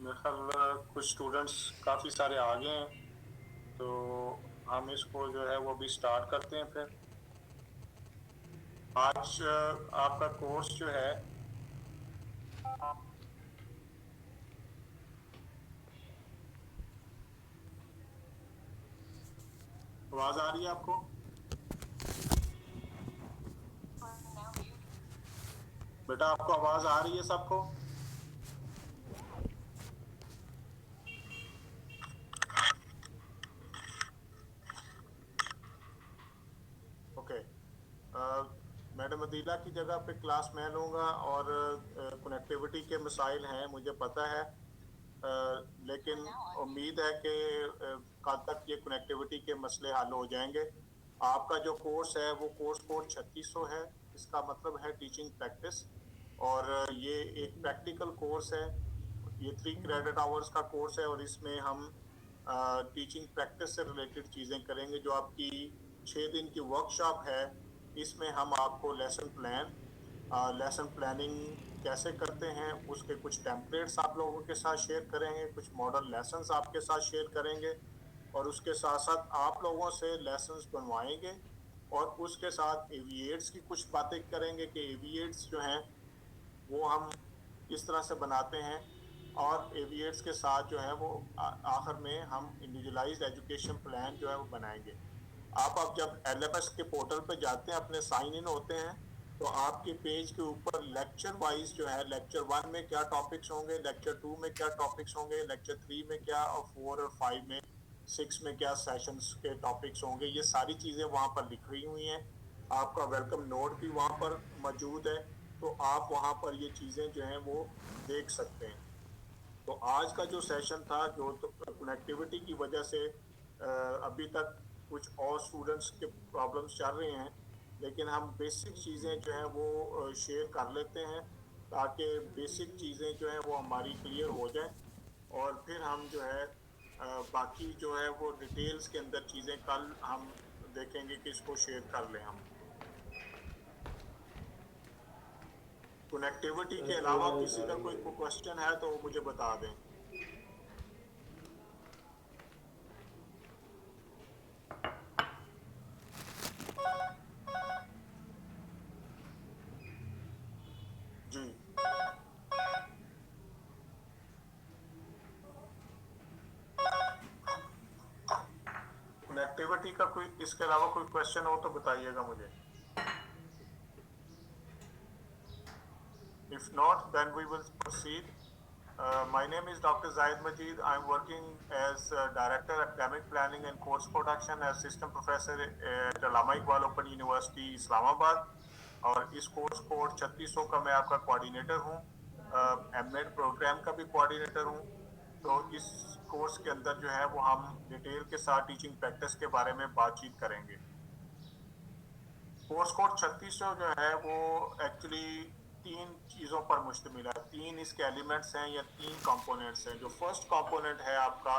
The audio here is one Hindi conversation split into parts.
मेरे ख्याल कुछ स्टूडेंट्स काफ़ी सारे आ गए हैं, तो हम इसको जो है वो अभी स्टार्ट करते हैं। फिर आज आपका कोर्स जो है, आवाज़ आ रही है आपको? बेटा आपको आवाज़ आ रही है सबको? ओके। मैडम अदीला की जगह पे क्लास मैं लूँगा, और कनेक्टिविटी के मसाइल हैं मुझे पता है, लेकिन उम्मीद है कि कल तक ये कनेक्टिविटी के मसले हल हो जाएंगे। आपका जो कोर्स है वो कोर्स कोड 3600 है। इसका मतलब है टीचिंग प्रैक्टिस, और ये एक प्रैक्टिकल कोर्स है। ये 3 क्रेडिट आवर्स का कोर्स है, और इसमें हम टीचिंग प्रैक्टिस से रिलेटेड चीज़ें करेंगे। जो आपकी 6 दिन की वर्कशॉप है, इसमें हम आपको लेसन प्लानिंग कैसे करते हैं उसके कुछ टेम्पलेट्स आप लोगों के साथ शेयर करेंगे, कुछ मॉडल लेसन्स आपके साथ शेयर करेंगे, और उसके साथ साथ आप लोगों से लेसन्स बनवाएंगे। और उसके साथ एविएट्स की कुछ बातें करेंगे कि एविएट्स जो हैं वो हम किस तरह से बनाते हैं, और एविएट्स के साथ जो है वो आखिर में हम इंडिविजुअलाइज्ड एजुकेशन प्लान जो है वो बनाएंगे। आप अब जब एलएमएस के पोर्टल पे जाते हैं, अपने साइन इन होते हैं, तो आपके पेज के ऊपर लेक्चर वाइज जो है, लेक्चर 1 में क्या टॉपिक्स होंगे, लेक्चर 2 में क्या टॉपिक्स होंगे, लेक्चर 3 में क्या, और 4 और 5 में, 6 में क्या सेशंस के टॉपिक्स होंगे, ये सारी चीजें वहां पर लिखी हुई हैं। आपका वेलकम नोट भी वहां पर मौजूद है, तो आप वहां पर ये चीजें जो हैं वो देख सकते हैं। तो आज का जो सेशन था, जो तो कनेक्टिविटी की वजह से अभी तक कुछ और स्टूडेंट्स के प्रॉब्लम्स चल रहे हैं, लेकिन हम बेसिक चीज़ें जो हैं वो शेयर कर लेते हैं, ताकि बेसिक चीज़ें जो हैं वो हमारी क्लियर हो जाएं, और फिर हम जो है बाकी जो है वो डिटेल्स के अंदर चीज़ें कल हम देखेंगे कि इसको शेयर कर लें हम। कनेक्टिविटी के अलावा किसी का कोई क्वेश्चन है तो मुझे बता दें। जी, कनेक्टिविटी का कोई इसके अलावा कोई क्वेश्चन हो तो बताइएगा मुझे। If not, then we will proceed. My name is Dr. Zahid Majid. I'm working as Director Academic Planning and Course Production as Assistant Professor at Allama Iqbal Open University, Islamabad. और इस कोर्स कोड 3600 का मैं आपका कोऑर्डिनेटर हूँ, एमएड प्रोग्राम का भी कोऑर्डिनेटर हूँ। तो इस कोर्स के अंदर जो है वो हम डिटेल के साथ टीचिंग प्रैक्टिस के बारे में बातचीत करेंगे। कोर्स कोड 3600 जो है वो एक्चुअली 3 चीज़ों पर मुश्तमिल है। 3 इसके एलिमेंट्स हैं या 3 कंपोनेंट्स हैं। जो फर्स्ट कंपोनेंट है आपका,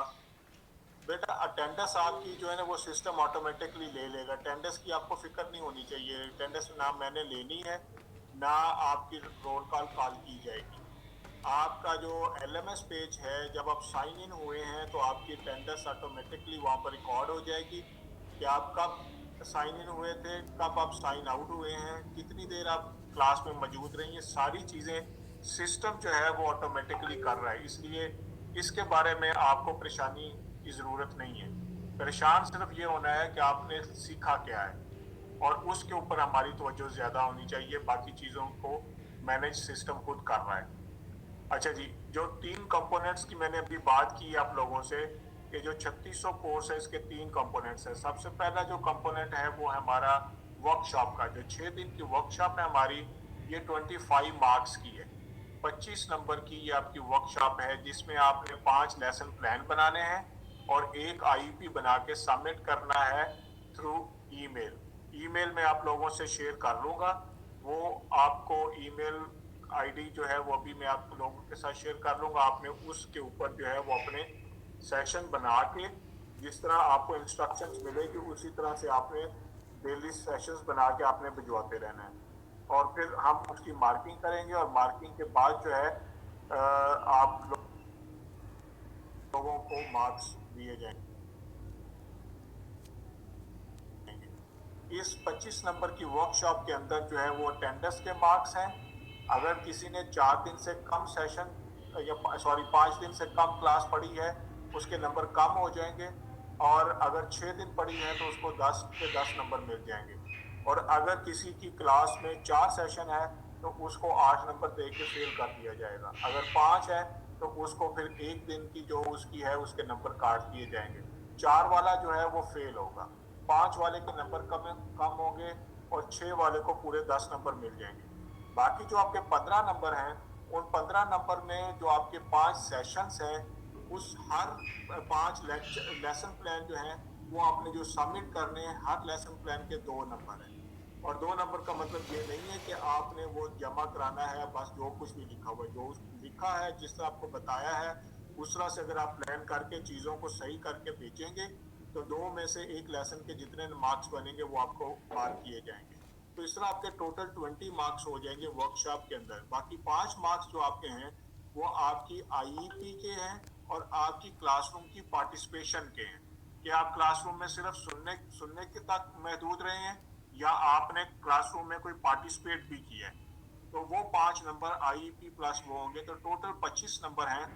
बेटा अटेंडेंस आपकी जो है ना वो सिस्टम ऑटोमेटिकली ले लेगा। अटेंडेंस की आपको फिक्र नहीं होनी चाहिए। अटेंडेंस ना मैंने लेनी है, ना आपकी रोल कॉल कॉल की जाएगी। आपका जो एलएमएस पेज है, जब आप साइन इन हुए हैं तो आपकी अटेंडेंस ऑटोमेटिकली वहां पर रिकॉर्ड हो जाएगी कि आप कब साइन इन हुए थे, कब आप साइन आउट हुए हैं, कितनी देर आप क्लास में मौजूद रही हैं। सारी चीजें सिस्टम जो है वो ऑटोमेटिकली कर रहा है, इसलिए इसके बारे में आपको परेशानी की जरूरत नहीं है। परेशान सिर्फ ये होना है कि आपने सीखा क्या है, और उसके ऊपर हमारी तवज्जो ज्यादा होनी चाहिए। बाकी चीजों को मैनेज सिस्टम खुद कर रहा है। अच्छा जी, जो 3 कंपोनेंट्स की मैंने अभी बात की आप लोगों से, कि जो 3600 कोर्स है इसके 3 कंपोनेंट्स है। सबसे पहला जो कंपोनेंट है वो है हमारा वर्कशॉप का। जो 6 दिन की वर्कशॉप है हमारी, ये 25 मार्क्स की है। 25 नंबर की ये आपकी वर्कशॉप है, जिसमें आपने 5 लेसन प्लान बनाने हैं और एक आईपी बना के सबमिट करना है थ्रू ईमेल। ईमेल में आप लोगों से शेयर कर लूंगा। वो आपको ईमेल आईडी जो है वो अभी मैं आप लोगों के साथ शेयर कर लूंगा। आपने उसके ऊपर जो है वो अपने सेशन बना के, जिस तरह आपको इंस्ट्रक्शंस मिलेगी उसी तरह से आपने डेली सेशंस बना के आपने भिजवाते रहना है। और फिर हम उसकी मार्किंग करेंगे, और मार्किंग के बाद जो है आप लोग लोगों को मार्क्स दिए जाएंगे। इस 25 नंबर की वर्कशॉप के अंदर जो है वो अटेंडेंस के मार्क्स हैं। अगर किसी ने 4 दिन से कम सेशन या 5 दिन से कम क्लास पढ़ी है उसके नंबर कम हो जाएंगे, और अगर 6 दिन पढ़ी है तो उसको 10 के 10 नंबर मिल जाएंगे। और अगर किसी की क्लास में 4 सेशन है तो उसको 8 नंबर दे के फेल कर दिया जाएगा। अगर 5 है तो उसको फिर एक दिन की जो उसकी है उसके नंबर काट दिए जाएंगे। 4 वाला जो है वो फेल होगा, 5 वाले के नंबर कम कम होंगे और 6 वाले को पूरे 10 नंबर मिल जाएंगे। बाकी जो आपके 15 नंबर हैं उन 15 नंबर में जो आपके 5 सेशंस हैं उस हर 5 लेसन प्लान जो है वो आपने जो सबमिट करने हैं हर लेसन प्लान के 2 नंबर हैं। और 2 नंबर का मतलब ये नहीं है कि आपने वो जमा कराना है बस जो कुछ भी लिखा हुआ है, जो लिखा है जिस तरह आपको बताया है उस तरह से अगर आप प्लान करके चीजों को सही करके भेजेंगे तो 2 में से एक लेसन के जितने मार्क्स बनेंगे वो आपको मार्क किए जाएंगे। तो इस तरह आपके टोटल 20 मार्क्स हो जाएंगे वर्कशॉप के अंदर। बाकी 5 मार्क्स जो आपके हैं वो आपकी आईईपी के हैं और आपकी क्लासरूम की पार्टिसिपेशन के हैं कि आप क्लासरूम में सिर्फ सुनने के तक महदूद रहे हैं या आपने क्लासरूम में कोई पार्टिसिपेट भी किया है। तो वो 5 नंबर आईईपी प्लस वो होंगे, तो टोटल 25 नंबर हैं।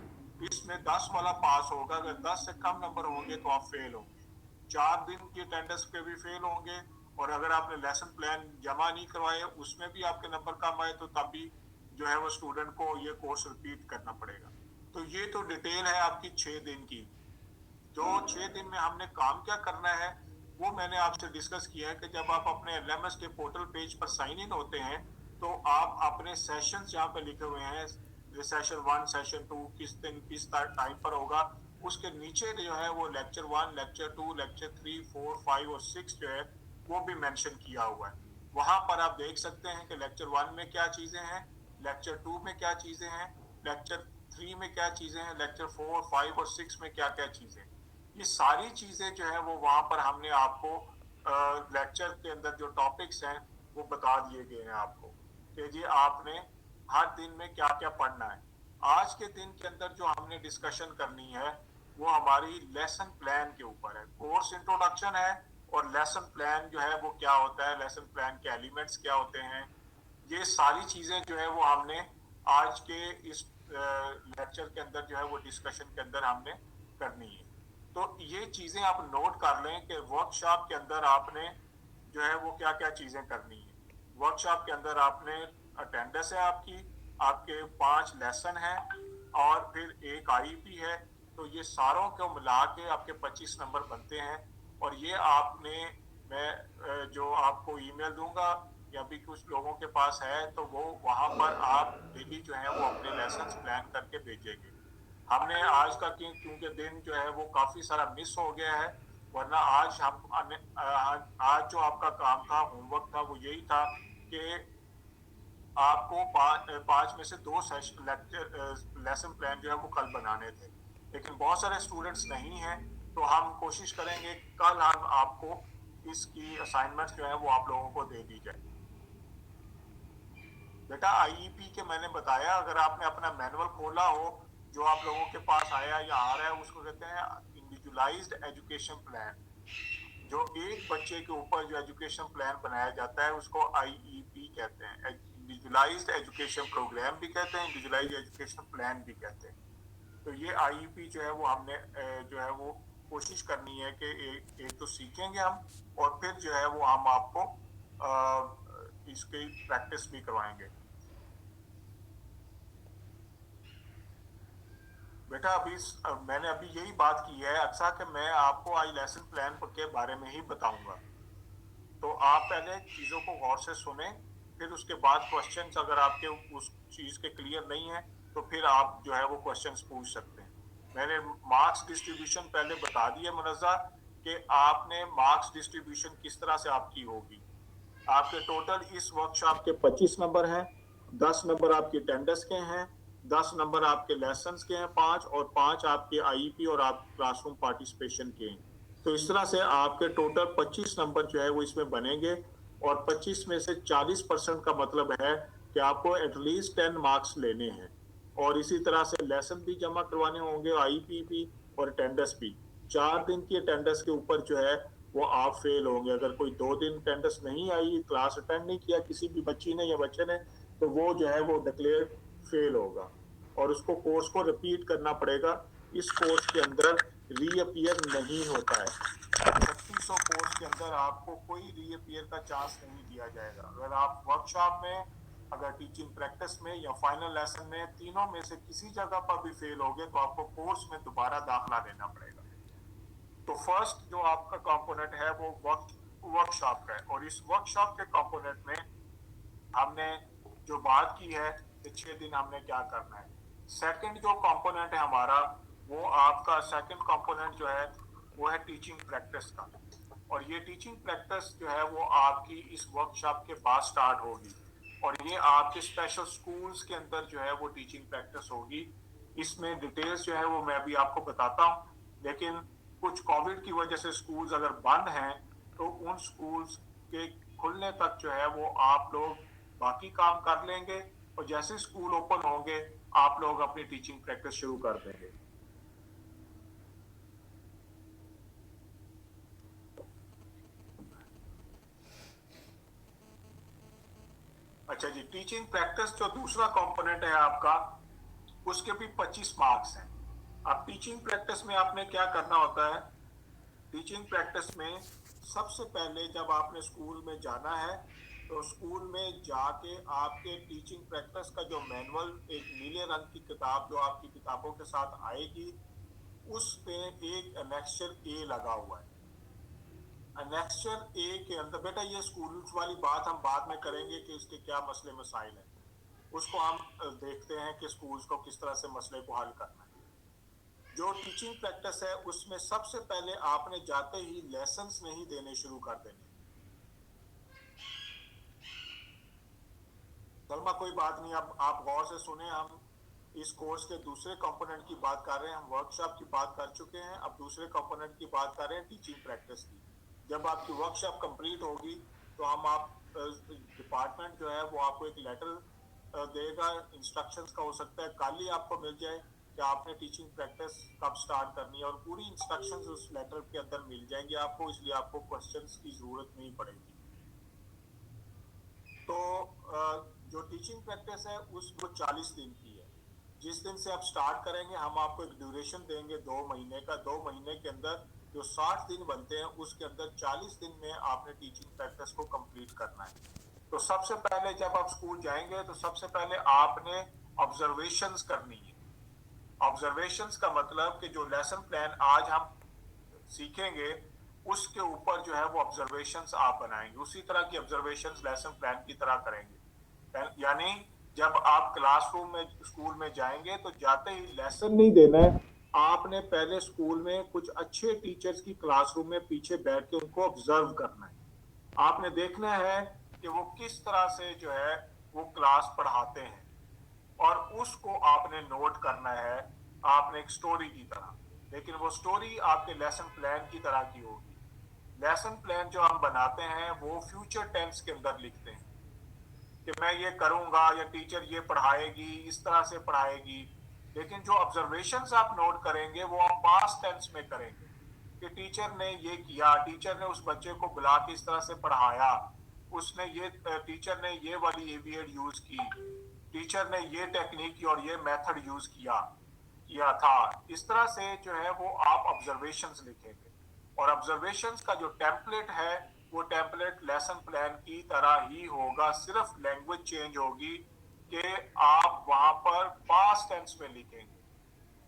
इसमें 10 वाला पास होगा, अगर 10 से कम नंबर होंगे तो आप फेल होंगे, 4 दिन की अटेंडेंस पे भी फेल होंगे, और अगर आपने लेसन प्लान जमा नहीं करवाए उसमें भी आपके नंबर कम आए तो तब भी जो है वो स्टूडेंट को ये कोर्स रिपीट करना पड़ेगा। तो ये तो डिटेल है आपकी 6 दिन की। जो 6 दिन में हमने काम क्या करना है वो मैंने आपसे डिस्कस किया है कि जब आप अपने एलएमएस के पोर्टल पेज पर साइन इन होते हैं तो आप अपने सेशंस यहाँ पे लिखे हुए हैं, सेशन 1 सेशन 2 किस दिन किस टाइम पर होगा, उसके नीचे जो है वो लेक्चर 1 लेक्चर 2 लेक्चर 3 4 5 और 6 जो है वो भी मेंशन किया हुआ है। वहां पर आप देख सकते हैं कि लेक्चर 1 में क्या चीजें हैं, लेक्चर 2 में क्या चीजें हैं, लेक्चर 3 में क्या चीजें हैं, लेक्चर 4 5 और 6 में क्या क्या चीजें। ये सारी चीजें जो है वो वहां पर हमने आपको लेक्चर के अंदर जो टॉपिक्स हैं वो बता दिए गए हैं आपको कि जी आपने हर दिन में क्या क्या पढ़ना है। आज के दिन के अंदर जो हमने डिस्कशन करनी है वो हमारी लेसन प्लान के ऊपर है। कोर्स इंट्रोडक्शन है और लेसन प्लान जो है वो क्या होता है, लेसन प्लान के एलिमेंट्स क्या होते हैं, ये सारी चीजें जो है वो हमने आज के इस लेक्चर के अंदर जो है वो डिस्कशन के अंदर हमने करनी है। तो ये चीजें आप नोट कर लें कि वर्कशॉप के अंदर आपने जो है वो क्या क्या चीजें करनी है। वर्कशॉप के अंदर आपने अटेंडेंस है आपकी, आपके 5 लेसन हैं और फिर एक आईपी है। तो ये सारों को मिला के आपके 25 नंबर बनते हैं। और ये आपने मैं जो आपको ईमेल दूंगा या भी कुछ लोगों के पास है तो वो वहां पर आप डेली जो है वो अपने लेसन्स प्लान करके भेजेंगे। हमने आज का क्योंकि दिन जो है वो काफी सारा मिस हो गया है, वरना आज आज जो आपका काम था होमवर्क था वो यही था कि आपको 5 में से 2 सेशन लेसन प्लान जो है वो कल बनाने थे, लेकिन बहुत सारे स्टूडेंट्स नहीं हैं। तो हम कोशिश करेंगे कल हम आपको इसकी असाइनमेंट्स जो है वो आप लोगों को दे दी जाए। बेटा आईईपी के मैंने बताया, अगर आपने अपना मैनुअल खोला हो जो आप लोगों के पास आया या आ रहा है उसको कहते हैं इंडिविजुअलाइज्ड एजुकेशन प्लान। जो एक बच्चे के ऊपर जो एजुकेशन प्लान बनाया जाता है उसको आईईपी कहते हैं। इंडिविजुअलाइज्ड एजुकेशन प्रोग्राम भी कहते हैं, इंडिविजुअलाइज्ड एजुकेशन प्लान भी कहते हैं। तो ये आईईपी जो है वो हमने जो है वो कोशिश करनी है कि एक तो सीखेंगे हम और फिर जो है वो हम आपको इसकी प्रैक्टिस भी करवाएंगे। बेटा मैंने अभी यही बात की है अक्सर कि मैं आपको आज लेसन प्लान के बारे में ही बताऊंगा। तो आप पहले चीजों को गौर से सुने, फिर उसके बाद क्वेश्चंस अगर आपके उस चीज के क्लियर नहीं है तो फिर आप जो है वो क्वेश्चंस पूछ सकते हैं। मैंने मार्क्स डिस्ट्रीब्यूशन पहले बता दिया मुनज़्ज़ा कि आपने मार्क्स डिस्ट्रीब्यूशन किस तरह से आपकी होगी। आपके टोटल इस वर्कशॉप के 25 नंबर हैं, 10 नंबर आपकी अटेंडेंस के हैं, 10 नंबर आपके लेसन्स के हैं 5, और 5 आपके आईईपी और आप क्लासरूम पार्टिसिपेशन के हैं। तो इस तरह से आपके टोटल 25 नंबर जो है वो इसमें बनेंगे, और 25 में से 40% का मतलब है कि आपको एटलीस्ट 10 मार्क्स लेने हैं। और इसी तरह से लेसन भी जमा करवाने होंगे, आईईपी भी, और अटेंडेंस भी। 4 दिन की अटेंडेंस के ऊपर जो है वो आप फेल होंगे। अगर कोई 2 दिन अटेंडेंस नहीं आई, क्लास अटेंड नहीं किया किसी भी बच्ची ने या बच्चे ने, तो वो जो है वो डिक्लेयर फेल होगा और उसको कोर्स को रिपीट करना पड़ेगा। इस कोर्स के अंदर रीअपियर नहीं होता है। 3600 कोर्स के अंदर आपको कोई रीअपियर का चांस नहीं दिया जाएगा। अगर आप वर्कशॉप में, अगर टीचिंग प्रैक्टिस में या फाइनल लेसन में, तीनों में से किसी जगह पर भी फेल हो गए तो आपको कोर्स में दोबारा दाखिला लेना पड़ेगा। तो फर्स्ट जो आपका कंपोनेंट है वो वर्कशॉप का है, और इस वर्कशॉप के कंपोनेंट में हमने जो बात की है कि 6 दिन हमने क्या करना है। सेकंड जो कंपोनेंट है हमारा, वो आपका सेकंड कंपोनेंट जो है वो है टीचिंग प्रैक्टिस का। और ये टीचिंग प्रैक्टिस जो है वो आपकी इस वर्कशॉप के बाद स्टार्ट होगी, और ये आपके स्पेशल स्कूल्स के अंदर जो है वो टीचिंग प्रैक्टिस होगी। इसमें डिटेल्स जो है वो मैं अभी आपको बताता हूँ, लेकिन कुछ कोविड की वजह से स्कूल्स अगर बंद हैं तो उन स्कूल्स के खुलने तक जो है वो आप लोग बाकी काम कर लेंगे, और जैसे स्कूल ओपन होंगे आप लोग अपनी टीचिंग प्रैक्टिस शुरू कर देंगे। अच्छा जी, टीचिंग प्रैक्टिस जो दूसरा कंपोनेंट है आपका, उसके भी 25 मार्क्स हैं। अब टीचिंग प्रैक्टिस में आपने क्या करना होता है? टीचिंग प्रैक्टिस में सबसे पहले जब आपने स्कूल में जाना है तो स्कूल में जाके आपके टीचिंग प्रैक्टिस का जो मैनुअल, एक नीले रंग की किताब जो आपकी किताबों के साथ आएगी, उस पे एक एनेक्सचर ए लगा हुआ है। एनेक्सचर ए के अंदर, बेटा ये स्कूल्स वाली बात हम बाद में करेंगे कि इसके क्या मसले मसाइल हैं, उसको हम देखते हैं कि स्कूल्स को किस तरह से मसले को हल करना है। जो टीचिंग प्रैक्टिस है उसमें सबसे पहले आपने जाते ही लेसन्स नहीं देने शुरू कर देने। सलमा कोई बात नहीं, अब आप गौर से सुने, हम इस कोर्स के दूसरे कंपोनेंट की बात कर रहे हैं। हम वर्कशॉप की बात कर चुके हैं, अब दूसरे कंपोनेंट की बात कर रहे हैं, टीचिंग प्रैक्टिस की। जब आपकी वर्कशॉप कंप्लीट होगी तो हम आप डिपार्टमेंट जो है वो आपको एक लेटर देगा इंस्ट्रक्शंस का। हो सकता है कल ही आपको मिल जाए कि आपने टीचिंग प्रैक्टिस कब स्टार्ट करनी है, और पूरी इंस्ट्रक्शंस उस लेटर के अंदर मिल जाएंगी आपको, इसलिए आपको क्वेश्चंस की जरूरत नहीं पड़ेगी। तो जो टीचिंग प्रैक्टिस है वो 40 दिन की है। जिस दिन से आप स्टार्ट करेंगे हम आपको एक ड्यूरेशन देंगे 2 महीने का। 2 महीने के अंदर जो 60 दिन बनते हैं उसके अंदर 40 दिन में आपने टीचिंग प्रैक्टिस को कंप्लीट करना है। तो सबसे पहले जब आप स्कूल जाएंगे तो सबसे पहले आपने ऑब्जर्वेशंस करनी है। ऑब्जर्वेशंस का मतलब कि जो लेसन प्लान आज हम सीखेंगे उसके ऊपर जो है वो ऑब्जर्वेशंस आप बनाएंगे, उसी तरह की ऑब्जर्वेशंस लेसन प्लान की तरह करेंगे। यानी जब आप क्लासरूम में स्कूल में जाएंगे तो जाते ही लेसन नहीं देना है, आपने पहले स्कूल में कुछ अच्छे टीचर्स की क्लासरूम में पीछे बैठ के उनको ऑब्जर्व करना है। आपने देखना है कि वो किस तरह से जो है वो क्लास पढ़ाते हैं, और उसको आपने नोट करना है आपने एक स्टोरी की तरह, लेकिन वो स्टोरी आपके लेसन प्लान की तरह की होगी। लेसन प्लान जो हम बनाते हैं वो फ्यूचर टेंस के अंदर लिखते हैं कि मैं ये करूंगा या टीचर ये पढ़ाएगी, इस तरह से पढ़ाएगी। लेकिन जो ऑब्जर्वेशंस आप नोट करेंगे वो आप पास्ट टेंस में करेंगे कि टीचर ने ये किया, टीचर ने उस बच्चे को बुला के इस तरह से पढ़ाया, उसने ये, टीचर ने ये वाली एवीएड यूज की, टीचर ने ये टेक्निक और ये मेथड यूज किया किया था। इस तरह से जो है वो आप ऑब्जर्वेशंस लिखेंगे, और ऑब्जर्वेशंस का जो टेम्पलेट है वो टेम्पलेट लेसन प्लान की तरह ही होगा, सिर्फ लैंग्वेज चेंज होगी कि आप वहां पर पास्ट टेंस में लिखेंगे।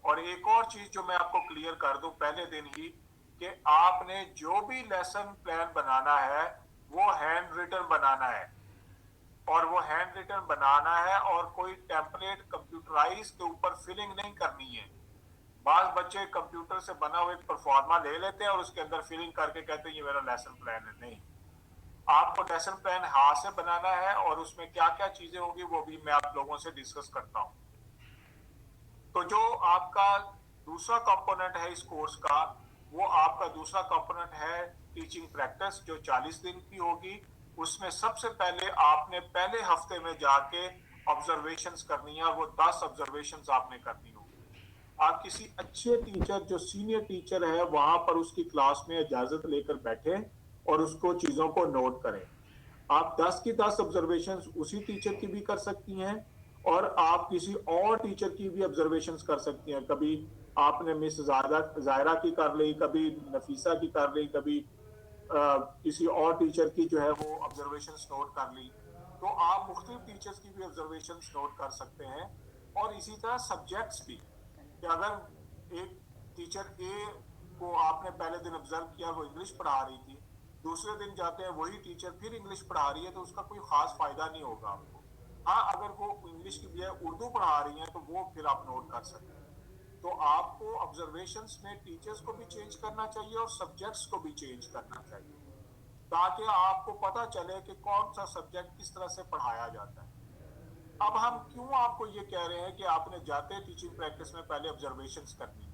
और एक और चीज जो मैं आपको क्लियर कर दूं पहले दिन ही, कि आपने जो भी लेसन प्लान बनाना है वो हैंड रिटन बनाना है, और वो हैंड रिटन बनाना है, और कोई टेम्पलेट कंप्यूटराइज के ऊपर फिलिंग नहीं करनी है। बाज बच्चे कंप्यूटर से बना हुआ एक परफॉर्मा ले लेते हैं और उसके अंदर फिलिंग करके कहते हैं ये मेरा लेसन प्लान है। नहीं, आपको लेसन प्लान हाथ से बनाना है, और उसमें क्या क्या चीजें होंगी वो भी मैं आप लोगों से डिस्कस करता हूं। तो जो आपका दूसरा कंपोनेंट है इस कोर्स का, वो आपका दूसरा कंपोनेंट है टीचिंग प्रैक्टिस, जो 40 दिन की होगी। उसमें सबसे पहले आपने पहले हफ्ते में जाके ऑब्जर्वेशंस करनी है, और वो 10 ऑब्जर्वेशंस आपने करनी होगी। आप किसी अच्छे टीचर जो सीनियर टीचर है वहां पर उसकी क्लास में इजाजत लेकर बैठे और उसको चीजों को नोट करें। आप 10 की 10 ऑब्जर्वेशन उसी टीचर की भी कर सकती हैं और आप किसी और टीचर की भी ऑब्जर्वेशन कर सकती हैं। कभी आपने मिस जायरा की कर ली, कभी नफीसा की कर ली, कभी किसी और टीचर की जो है वो ऑब्जर्वेशन नोट कर ली। तो आप मुख्तलिफ टीचर्स की भी ऑब्जर्वेशन नोट कर सकते हैं। और इसी तरह सब्जेक्ट्स भी, कि अगर एक टीचर ए को आपने पहले दिन ऑब्जर्व किया वो इंग्लिश पढ़ा रही थी, दूसरे दिन जाते हैं वही टीचर फिर इंग्लिश पढ़ा रही है, तो उसका कोई खास फायदा नहीं होगा आपको। हाँ, अगर वो इंग्लिश की बजाय उर्दू पढ़ा रही है तो वो फिर आप नोट कर सकते हैं। तो आपको ऑब्जर्वेशंस में टीचर्स को भी चेंज करना चाहिए और सब्जेक्ट्स को भी चेंज करना चाहिए, ताकि आपको पता चले कि कौन सा सब्जेक्ट किस तरह से पढ़ाया जाता है। अब हम क्यों आपको ये कह रहे हैं कि आपने जाते टीचिंग प्रैक्टिस में पहले ऑब्जर्वेशंस करनी है,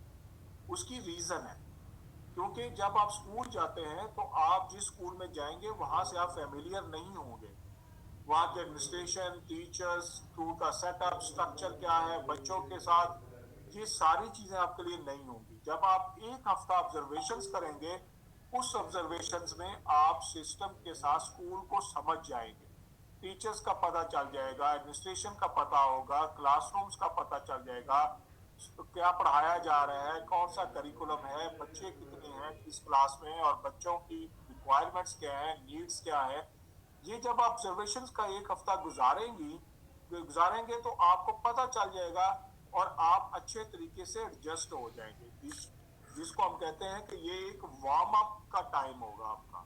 उसकी रीजन है क्योंकि जब आप स्कूल जाते हैं तो आप जिस स्कूल में जाएंगे वहां से आप फेमिलियर नहीं होंगे। वहाँ के एडमिनिस्ट्रेशन, टीचर्स, स्कूल का सेटअप, स्ट्रक्चर क्या है, बच्चों के साथ, ये सारी चीजें आपके लिए नहीं होंगी। जब आप एक हफ्ता ऑब्जर्वेशंस करेंगे, उस ऑब्जर्वेशंस में आप सिस्टम के साथ स्कूल को समझ जाएंगे। टीचर्स का पता चल जाएगा, एडमिनिस्ट्रेशन का पता होगा, क्लासरूम्स का पता चल जाएगा, क्या पढ़ाया जा रहा है, कौन सा करिकुलम है, बच्चे कितने हैं किस क्लास में, और बच्चों की रिक्वायरमेंट्स क्या है, नीड्स क्या है। ये जब आप ऑब्जर्वेशन का एक हफ्ता गुजारेंगे तो आपको पता चल जाएगा और आप अच्छे तरीके से एडजस्ट हो जाएंगे। जिसको हम कहते हैं कि ये एक वार्म अप का टाइम होगा आपका।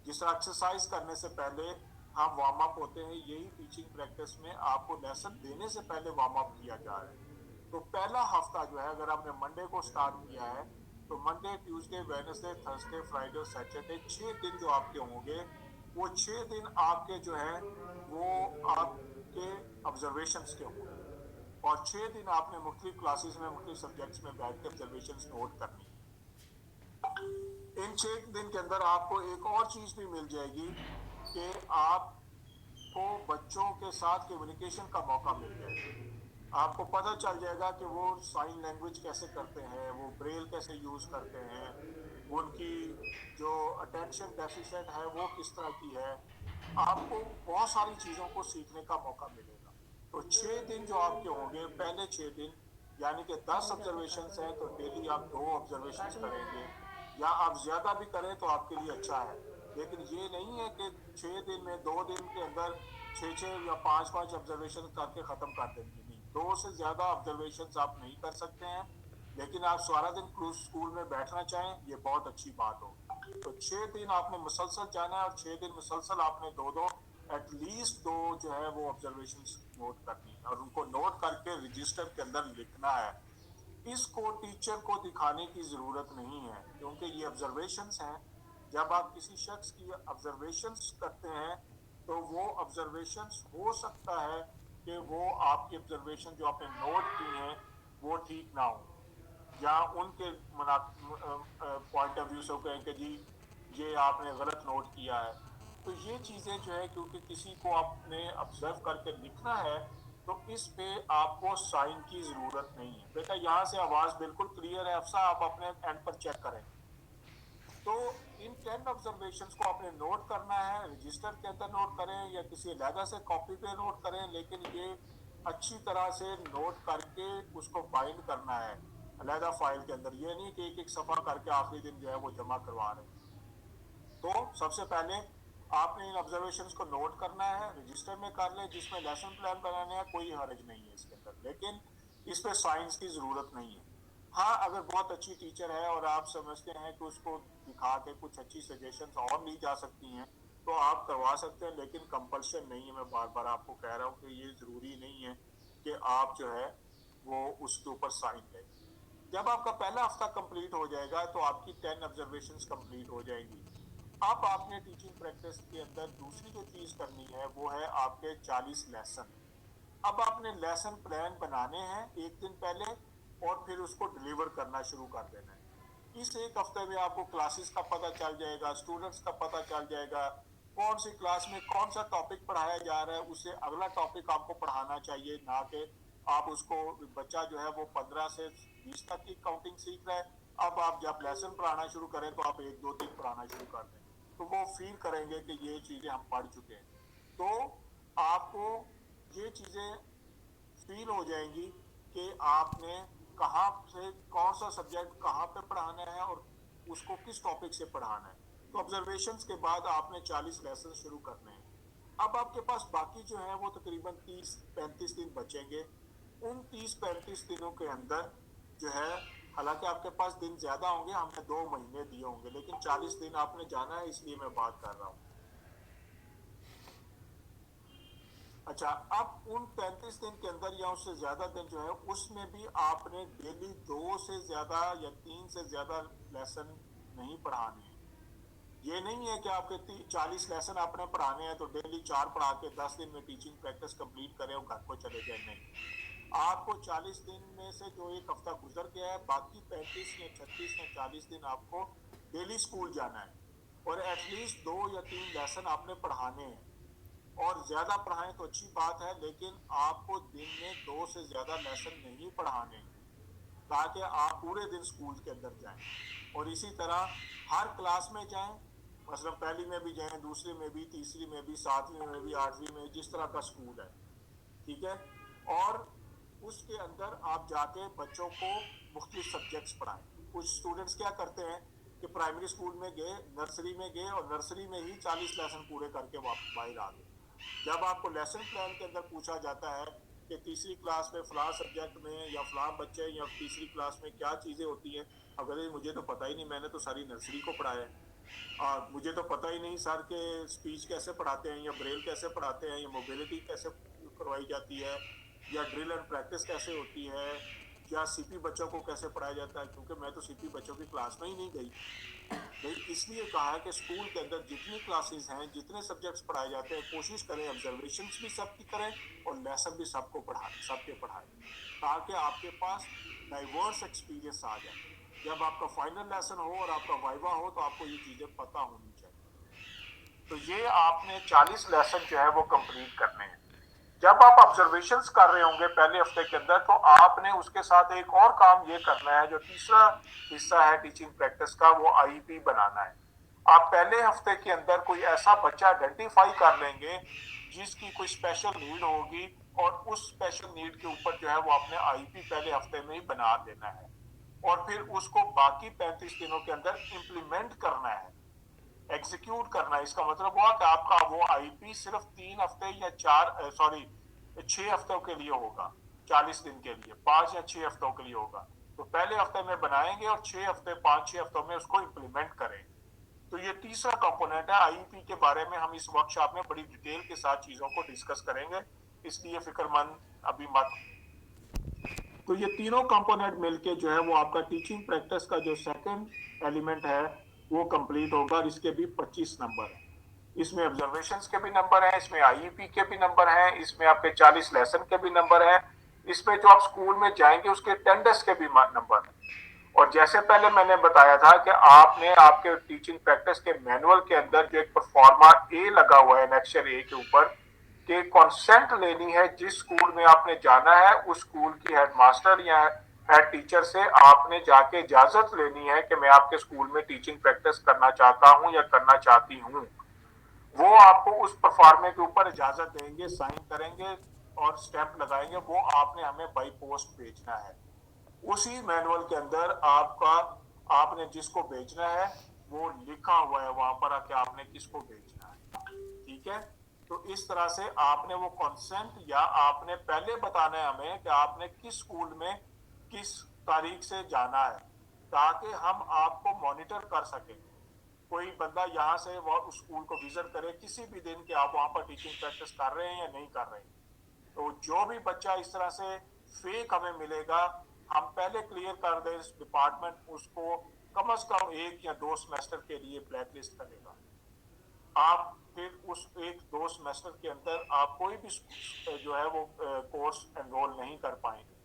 जिस एक्सरसाइज करने से पहले हम वार्म अप होते हैं, यही टीचिंग प्रैक्टिस में आपको लेसन देने से पहले वार्म अप किया जा रहा है। तो पहला हफ्ता जो है, अगर आपने मंडे को स्टार्ट किया है तो Monday, Tuesday, Wednesday, Thursday, Friday और सैटरडे 6 दिन जो आपके होंगे, वो 6 दिन आपके जो है वो आपके ऑब्जर्वेशंस के होंगे। और 6 दिन आपने मुख्तलिफ क्लासेस में मुख्तलिफ सब्जेक्ट्स में बैठ के ऑब्जर्वेशंस नोट करनी है। इन 6 दिन के अंदर आपको एक और चीज भी मिल जाएगी कि आपको बच्चों के साथ कम्युनिकेशन का मौका मिल जाएगा। आपको पता चल जाएगा कि वो साइन लैंग्वेज कैसे करते हैं, वो ब्रेल कैसे यूज करते हैं, उनकी जो अटेंशन डेफिशिएंट है वो किस तरह की है। आपको बहुत सारी चीजों को सीखने का मौका मिलेगा। तो 6 दिन जो आपके होंगे, पहले 6 दिन यानी कि 10 ऑब्जर्वेशन है तो डेली आप 2 ऑब्जर्वेशन करेंगे, या आप ज्यादा भी करें तो आपके लिए अच्छा है। लेकिन ये नहीं है कि 6 दिन में 2 दिन के अंदर 6 6 या 5 5 ऑब्जर्वेशन करके खत्म कर देंगे। नहीं, 2 से ज्यादा ऑब्जर्वेशन आप नहीं कर सकते हैं। लेकिन आप सारा दिन स्कूल में बैठना चाहें, ये बहुत अच्छी बात होगी। तो 6 दिन आपने मुसलसल जाना है और 6 दिन मुसलसल आपने दो एटलीस्ट दो जो है वो ऑब्जर्वेशन नोट करनी है और उनको नोट करके रजिस्टर के अंदर लिखना है। इसको टीचर को दिखाने की जरूरत नहीं है क्योंकि ये ऑब्जर्वेशंस हैं। जब आप किसी शख्स की ऑब्जर्वेशंस करते हैं तो वो ऑब्जर्वेशंस हो सकता है कि वो आपकी ऑब्जर्वेशन जो आपने नोट की हैं वो ठीक ना हो, या उनके पॉइंट ऑफ व्यू से कहें कि जी ये आपने गलत नोट किया है। तो ये चीजें जो है, क्योंकि किसी को आपने ऑब्जर्व करके लिखना है, तो इस पे आपको साइन की जरूरत नहीं है। बेटा यहाँ से आवाज बिल्कुल क्लियर है, अफसा आप अपने एंड पर चेक करें। तो इन 10 ऑब्जर्वेशंस को आपने नोट करना है, रजिस्टर के अंदर नोट करें या किसी अलग से कॉपी पे नोट करें, लेकिन ये अच्छी तरह से नोट करके उसको बाइंड करना है अलग फाइल के अंदर। ये नहीं कि एक एक सफा करके आखिरी दिन जो है वो जमा करवा रहे हैं। तो सबसे पहले आपने इन ऑब्जर्वेशंस को नोट करना है, रजिस्टर में कर ले। जिसमें लेसन प्लान बनाने हैं कोई हर्ज नहीं है इसके अंदर, लेकिन इस पे साइंस की जरूरत नहीं है। हाँ, अगर बहुत अच्छी टीचर है और आप समझते हैं कि उसको दिखा के कुछ अच्छी सजेशंस और ली जा सकती हैं तो आप करवा सकते हैं, लेकिन कंपल्शन नहीं है। मैं बार बार आपको कह रहा हूँ कि ये जरूरी नहीं है कि आप जो है वो उसके ऊपर साइन लें। जब आपका पहला हफ्ता कंप्लीट हो जाएगा तो आपकी 10 ऑब्जर्वेशंस कंप्लीट हो जाएंगी। अब आपने टीचिंग प्रैक्टिस के अंदर दूसरी जो चीज करनी है वो है आपके 40 लेसन। अब आपने लेसन प्लान बनाने हैं एक दिन पहले और फिर उसको डिलीवर करना शुरू कर देना है। इस एक हफ्ते में आपको क्लासेस का पता चल जाएगा, स्टूडेंट्स का पता चल जाएगा, कौन सी क्लास में कौन सा टॉपिक पढ़ाया जा रहा है, उससे अगला टॉपिक आपको पढ़ाना चाहिए। ना कि आप उसको, बच्चा जो है वो 15 से 20 तक की काउंटिंग सीख रहा है, अब आप जब लेसन पढ़ाना शुरू करें तो आप 1 2 3 पढ़ाना शुरू कर दें, तो वो फील करेंगे कि ये चीजें हम पढ़ चुके हैं। तो आपको ये चीजें फील हो जाएंगी कि आपने कहाँ से कौन सा सब्जेक्ट कहाँ पे पढ़ाना है और उसको किस टॉपिक से पढ़ाना है। तो ऑब्जर्वेशंस के बाद आपने 40 लेसन शुरू करने हैं। अब आपके पास बाकी जो है वो तकरीबन 30-35 दिन बचेंगे। उन 30-35 दिनों के अंदर जो है, हालांकि आपके पास दिन ज्यादा होंगे, हमने 2 महीने दिए होंगे, लेकिन 40 दिन आपने जाना है, इसलिए मैं बात कर रहा हूँ। अच्छा, अब उन 35 दिन के अंदर या उससे ज्यादा दिन जो है उसमें भी आपने डेली 2 से ज्यादा या 3 से ज्यादा लेसन नहीं पढ़ाने हैं। ये नहीं है कि आपके 40 लेसन आपने पढ़ाने हैं तो डेली 4 पढ़ा के 10 दिन में टीचिंग प्रैक्टिस कंप्लीट करें और घर को चले जाए, नहीं। आपको 40 दिन में से जो एक हफ्ता गुजर गया है, बाकी 35 या 36 या 40 दिन आपको डेली स्कूल जाना है और एटलीस्ट 2 या 3 लेसन आपने पढ़ाने हैं। और ज्यादा पढ़ाएं तो अच्छी बात है, लेकिन आपको दिन में 2 से ज्यादा लेसन नहीं पढ़ाने, ताकि आप पूरे दिन स्कूल के अंदर जाएं। और इसी तरह हर क्लास में जाएं, मतलब पहली में भी जाएं, दूसरी में भी, तीसरी में भी, 7वीं में भी, 8वीं में, जिस तरह का स्कूल है, ठीक है। और उसके अंदर आप जाके बच्चों को मुख्तलिफ सब्जेक्ट्स पढ़ाएं। कुछ स्टूडेंट्स क्या करते हैं कि प्राइमरी स्कूल में गए, नर्सरी में गए और नर्सरी में ही 40 लेसन पूरे करके वापस बाहर आ गए। जब आपको लेसन प्लान के अंदर पूछा जाता है कि तीसरी क्लास में फलां सब्जेक्ट में या फलां बच्चे या तीसरी क्लास में क्या चीजें होती हैं, अगर मुझे तो पता ही नहीं, मैंने तो सारी नर्सरी को पढ़ाया है, मुझे तो पता ही नहीं सर के स्पीच कैसे पढ़ाते हैं या ब्रेल कैसे पढ़ाते हैं या मोबिलिटी कैसे करवाई जाती है या ड्रिल एंड प्रैक्टिस कैसे होती है या सीपी बच्चों को कैसे पढ़ाया जाता है, क्योंकि मैं तो सीपी बच्चों की क्लास में ही नहीं गई। नहीं, इसलिए कहा है कि स्कूल के अंदर जितनी क्लासेस हैं, जितने सब्जेक्ट्स पढ़ाए जाते हैं, कोशिश करें ऑब्जर्वेशंस भी सबकी करें और लेसन भी सबको पढ़ाएं, सबके पढ़ाएं, ताकि आपके पास डाइवर्स एक्सपीरियंस आ जाए। जब आपका फाइनल लेसन हो और आपका वाइवा हो तो आपको ये चीजें पता होनी चाहिए। तो ये आपने 40 लेसन जो है वो कंप्लीट करने हैं। जब आप ऑब्जर्वेशंस कर रहे होंगे पहले हफ्ते के अंदर, तो आपने उसके साथ एक और काम ये करना है, जो तीसरा हिस्सा है टीचिंग प्रैक्टिस का, वो आईईपी बनाना है। आप पहले हफ्ते के अंदर कोई ऐसा बच्चा आइडेंटिफाई कर लेंगे जिसकी कोई स्पेशल नीड होगी और उस स्पेशल नीड के ऊपर जो है वो आपने आईईपी पहले हफ्ते में ही बना देना है और फिर उसको बाकी 35 दिनों के अंदर इंप्लीमेंट करना है, एग्जीक्यूट करना है। इसका मतलब हुआ कि आपका वो आईपी सिर्फ 3 हफ्ते या 6 हफ्तों के लिए होगा, 40 दिन के लिए, 5 या 6 हफ्तों के लिए होगा। तो पहले हफ्ते में बनाएंगे और 6 हफ्ते 5-6 हफ्तों में उसको इंप्लीमेंट करें। तो ये तीसरा कंपोनेंट है। आईईपी के बारे में हम इस वर्कशॉप में बड़ी डिटेल के साथ चीजों को डिस्कस करेंगे, इसलिए फिक्रमंद अभी मत। तो ये तीनों कंपोनेंट मिलके जो है वो आपका टीचिंग प्रैक्टिस का जो सेकंड एलिमेंट है वो कंप्लीट होगा और इसके भी 25 नंबर है। इसमें ऑब्जर्वेशंस के भी नंबर हैं, इसमें आईईपी के भी नंबर हैं, इसमें आपके 40 लेसन के भी नंबर हैं, इसमें जो आप स्कूल में जाएंगे उसके अटेंडेंस के भी नंबर हैं। और जैसे पहले मैंने बताया था कि आपने आपके टीचिंग प्रैक्टिस के मैनुअल के अंदर जो एक परफॉर्मा ए लगा हुआ है अनेक्सर ए के ऊपर, कि कंसेंट लेनी है जिस स्कूल में आपने जाना है, उस स्कूल की हेडमास्टर या हेड टीचर से आपने जाके इजाजत लेनी है कि मैं आपके स्कूल में टीचिंग प्रैक्टिस करना चाहता हूं या करना चाहती हूं। वो आपको उस परफॉर्मे के ऊपर इजाजत देंगे, साइन करेंगे और स्टैंप लगाएंगे, वो आपने हमें बाई पोस्ट भेजना है। उसी मैनुअल के अंदर आपका, आपने जिसको भेजना है वो लिखा हुआ है वहां पर कि आपने किसको भेजना है, ठीक है। तो इस तरह से आपने वो कंसेंट या आपने पहले बताना है हमें कि आपने किस स्कूल में किस तारीख से जाना है, ताकि हम आपको मॉनिटर कर सकें। कोई बंदा यहाँ से वो उस स्कूल को विजिट करे किसी भी दिन कि आप वहां पर टीचिंग प्रैक्टिस कर रहे हैं या नहीं कर रहे हैं। तो जो भी बच्चा इस तरह से फेक हमें मिलेगा, हम पहले क्लियर कर दें, इस डिपार्टमेंट उसको कम से कम 1 या 2 सेमेस्टर के लिए ब्लैक लिस्ट करेगा। आप फिर उस 1-2 सेमेस्टर के अंदर आप कोई भी जो है वो कोर्स एनरोल नहीं कर पाएंगे।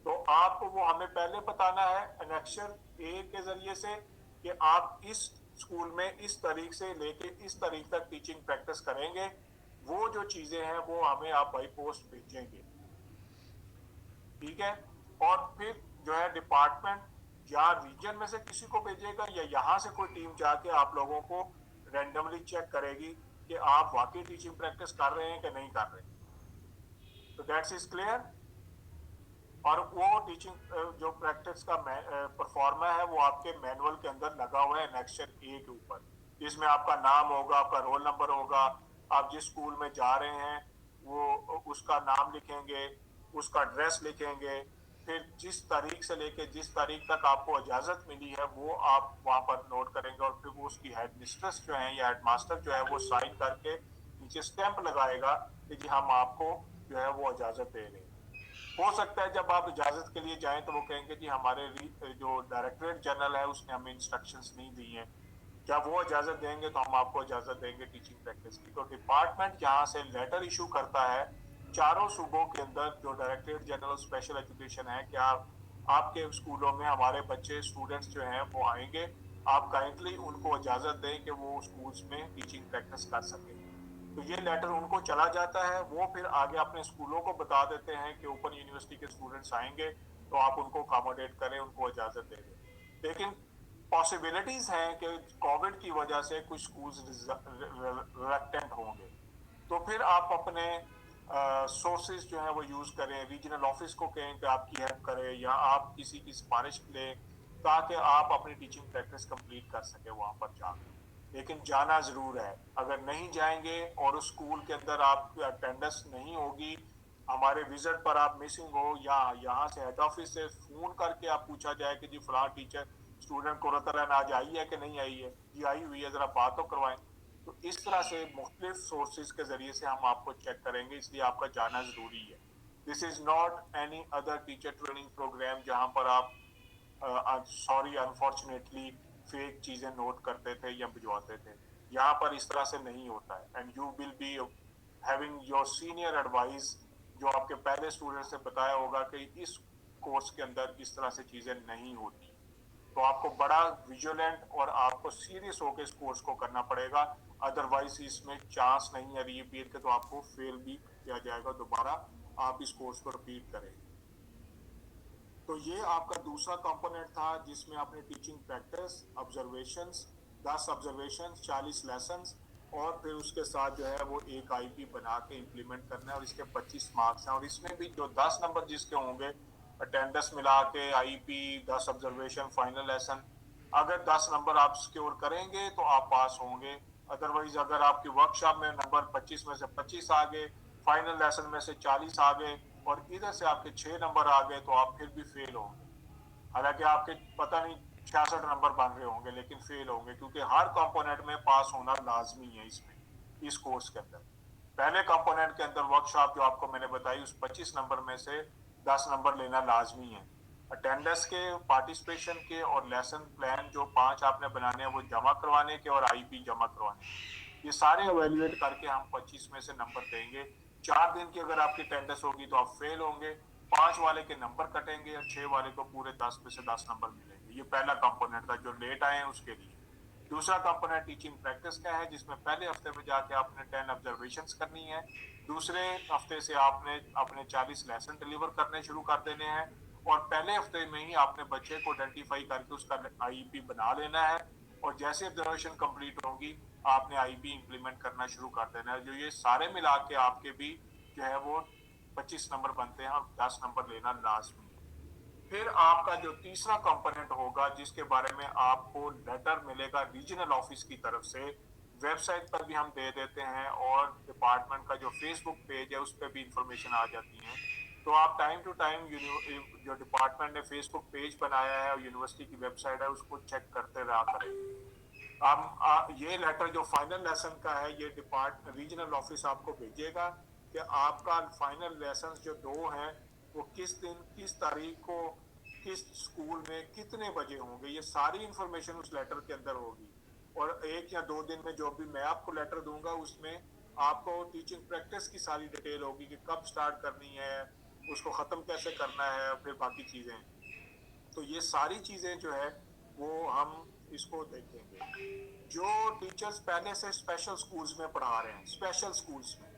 तो आपको वो हमें पहले बताना है अनेक्सर ए के जरिए से कि आप इस स्कूल में इस तारीख से लेके इस तारीख तक टीचिंग प्रैक्टिस करेंगे। वो जो चीजें हैं वो हमें आप बाई पोस्ट भेजेंगे, ठीक है। और फिर जो है डिपार्टमेंट या रीजन में से किसी को भेजेगा या यहाँ से कोई टीम जाके आप लोगों को रैंडमली चेक करेगी कि आप वाकई टीचिंग प्रैक्टिस कर रहे हैं कि नहीं कर रहे। तो दैट्स इज क्लियर। और वो टीचिंग जो प्रैक्टिस का परफॉर्मा है वो आपके मैनुअल के अंदर लगा हुआ है एनेक्शन ए के ऊपर, जिसमें आपका नाम होगा, आपका रोल नंबर होगा, आप जिस स्कूल में जा रहे हैं वो उसका नाम लिखेंगे, उसका एड्रेस लिखेंगे, फिर जिस तारीख से लेके जिस तारीख तक आपको इजाजत मिली है वो आप वहां पर नोट करेंगे, और फिर वो उसकी हेड मिस्ट्रेस जो है या हेडमास्टर जो है वो साइन करके नीचे स्टैंप लगाएगा कि जी हम आपको जो है वो इजाजत दे रहे हैं। हो सकता है जब आप इजाजत के लिए जाएं तो वो कहेंगे जी हमारे जो डायरेक्टरेट जनरल है उसने हमें इंस्ट्रक्शंस नहीं दी हैं, जब वो इजाजत देंगे तो हम आपको इजाजत देंगे टीचिंग प्रैक्टिस की। तो डिपार्टमेंट यहाँ से लेटर इशू करता है चारों सूबों के अंदर जो डायरेक्टरेट जनरल स्पेशल एजुकेशन है कि आप आपके स्कूलों में हमारे बच्चे स्टूडेंट्स जो हैं वो आएंगे, आप काइंडली उनको इजाजत दें कि वो स्कूल्स में टीचिंग प्रैक्टिस कर सकें। तो ये लेटर उनको चला जाता है, वो फिर आगे अपने स्कूलों को बता देते हैं कि ओपन यूनिवर्सिटी के स्टूडेंट्स आएंगे तो आप उनको अकोमोडेट करें, उनको इजाजत दे दें। लेकिन पॉसिबिलिटीज हैं कि कोविड की वजह से कुछ स्कूल्स रिलक्टेंट होंगे, तो फिर आप अपने सोर्सेज जो है वो यूज करें, रीजनल ऑफिस को कहें कि आपकी हेल्प करे या आप किसी की सिफारिश लें ताकि आप अपनी टीचिंग प्रैक्टिस कंप्लीट कर सके वहां पर जाकर। लेकिन जाना जरूर है। अगर नहीं जाएंगे और उस स्कूल के अंदर आपकी अटेंडेंस नहीं होगी, हमारे विजिट पर आप मिसिंग हो, या यहाँ से हेड ऑफिस से फोन करके आप पूछा जाए कि जी फलां टीचर स्टूडेंट कुरतलन आज आई है कि नहीं आई है, जी आई हुई है जरा बात तो करवाएं। तो इस तरह से मुख्तलिफ सोर्सेज के जरिए से हम आपको चेक करेंगे, इसलिए आपका जाना जरूरी है। This is not any other teacher training program जहां पर आप सॉरी अनफॉर्चुनेटली फेक चीजें नोट करते थे या भिजवाते थे। यहाँ पर इस तरह से नहीं होता है। And you will be having your senior advice जो आपके पहले स्टूडेंट से बताया होगा कि इस कोर्स के अंदर इस तरह से चीजें नहीं होती। तो आपको बड़ा विजिलेंट और आपको सीरियस होकर इस कोर्स को करना पड़ेगा, अदरवाइज इसमें चांस नहीं है रीअपीयर के, तो आपको फेल भी किया जाएगा, दोबारा आप इस कोर्स को रिपीट करें। तो ये आपका दूसरा कंपोनेंट था जिसमें आपने teaching practice, observations, 10 observations, 40 lessons, और फिर उसके साथ जो है वो एक आईपी बना के इम्प्लीमेंट करना है, और इसके 25 मार्क्स हैं। और इसमें भी जो 10 नंबर जिसके होंगे अटेंडेंस मिला के आईपी, 10 ऑब्जर्वेशन, फाइनल लेसन, अगर 10 नंबर आप सिक्योर करेंगे तो आप पास होंगे। अदरवाइज अगर आपकी वर्कशॉप में नंबर 25 में से 25 आ गए, फाइनल लेसन में से 40 आ गए और इधर से आपके 6 नंबर आ गए तो आप फिर भी फेल होंगे। हालांकि आपके पता नहीं 66 नंबर बन रहे होंगे लेकिन फेल होंगे, क्योंकि हर कंपोनेंट में पास होना लाजमी है इसमें, इस कोर्स के अंदर। पहले कंपोनेंट के अंदर वर्कशॉप जो आपको मैंने बताई उस 25 नंबर में से 10 नंबर लेना लाजमी है। अटेंडेंस के, पार्टिसिपेशन के और लेसन प्लान जो 5 आपने बनाने हैं वो जमा करवाने के और आईपी जमा करवाने के, ये सारे एवेल्युएट करके हम 25 में से नंबर देंगे। 4 दिन की अगर आपकी अटेंडेंस होगी तो आप फेल होंगे, 5 वाले के नंबर कटेंगे और 6 वाले को पूरे 10 में से 10 नंबर मिलेंगे। ये पहला कंपोनेंट था जो लेट आए हैं उसके लिए। दूसरा कंपोनेंट टीचिंग प्रैक्टिस का है जिसमें पहले हफ्ते में जाके आपने 10 ऑब्जर्वेशंस करनी है, दूसरे हफ्ते से आपने अपने 40 लेसन डिलीवर करने शुरू कर देने हैं, और पहले हफ्ते में ही आपने बच्चे को आइडेंटिफाई करके उसका आईईपी बना लेना है, और जैसे ऑब्जर्वेशन कंप्लीट होगी आपने आईईपी इंप्लीमेंट करना शुरू कर देना है। जो ये सारे मिला के आपके भी जो है वो 25 नंबर बनते हैं और 10 नंबर लेना लाजमी है। फिर आपका जो तीसरा कंपोनेंट होगा जिसके बारे में आपको लेटर मिलेगा रीजनल ऑफिस की तरफ से, वेबसाइट पर भी हम दे देते हैं और डिपार्टमेंट का जो फेसबुक पेज है उस पर भी इंफॉर्मेशन आ जाती है। तो आप टाइम टू टाइम जो डिपार्टमेंट ने फेसबुक पेज बनाया है और यूनिवर्सिटी की वेबसाइट है उसको चेक करते रहा करें। ये लेटर जो फाइनल लेसन का है ये रीजनल ऑफिस आपको भेजेगा कि आपका फाइनल लेसन जो 2 हैं वो किस दिन, किस तारीख को, किस स्कूल में कितने बजे होंगे, ये सारी इंफॉर्मेशन उस लेटर के अंदर होगी। और 1 या 2 दिन में जो भी मैं आपको लेटर दूंगा उसमें आपको टीचिंग प्रैक्टिस की सारी डिटेल होगी कि कब स्टार्ट करनी है, उसको खत्म कैसे करना है, फिर बाकी चीजें। तो ये सारी चीजें जो है वो हम इसको देखेंगे। जो टीचर्स पहले से स्पेशल स्कूल्स में पढ़ा रहे हैं, स्पेशल स्कूल्स में,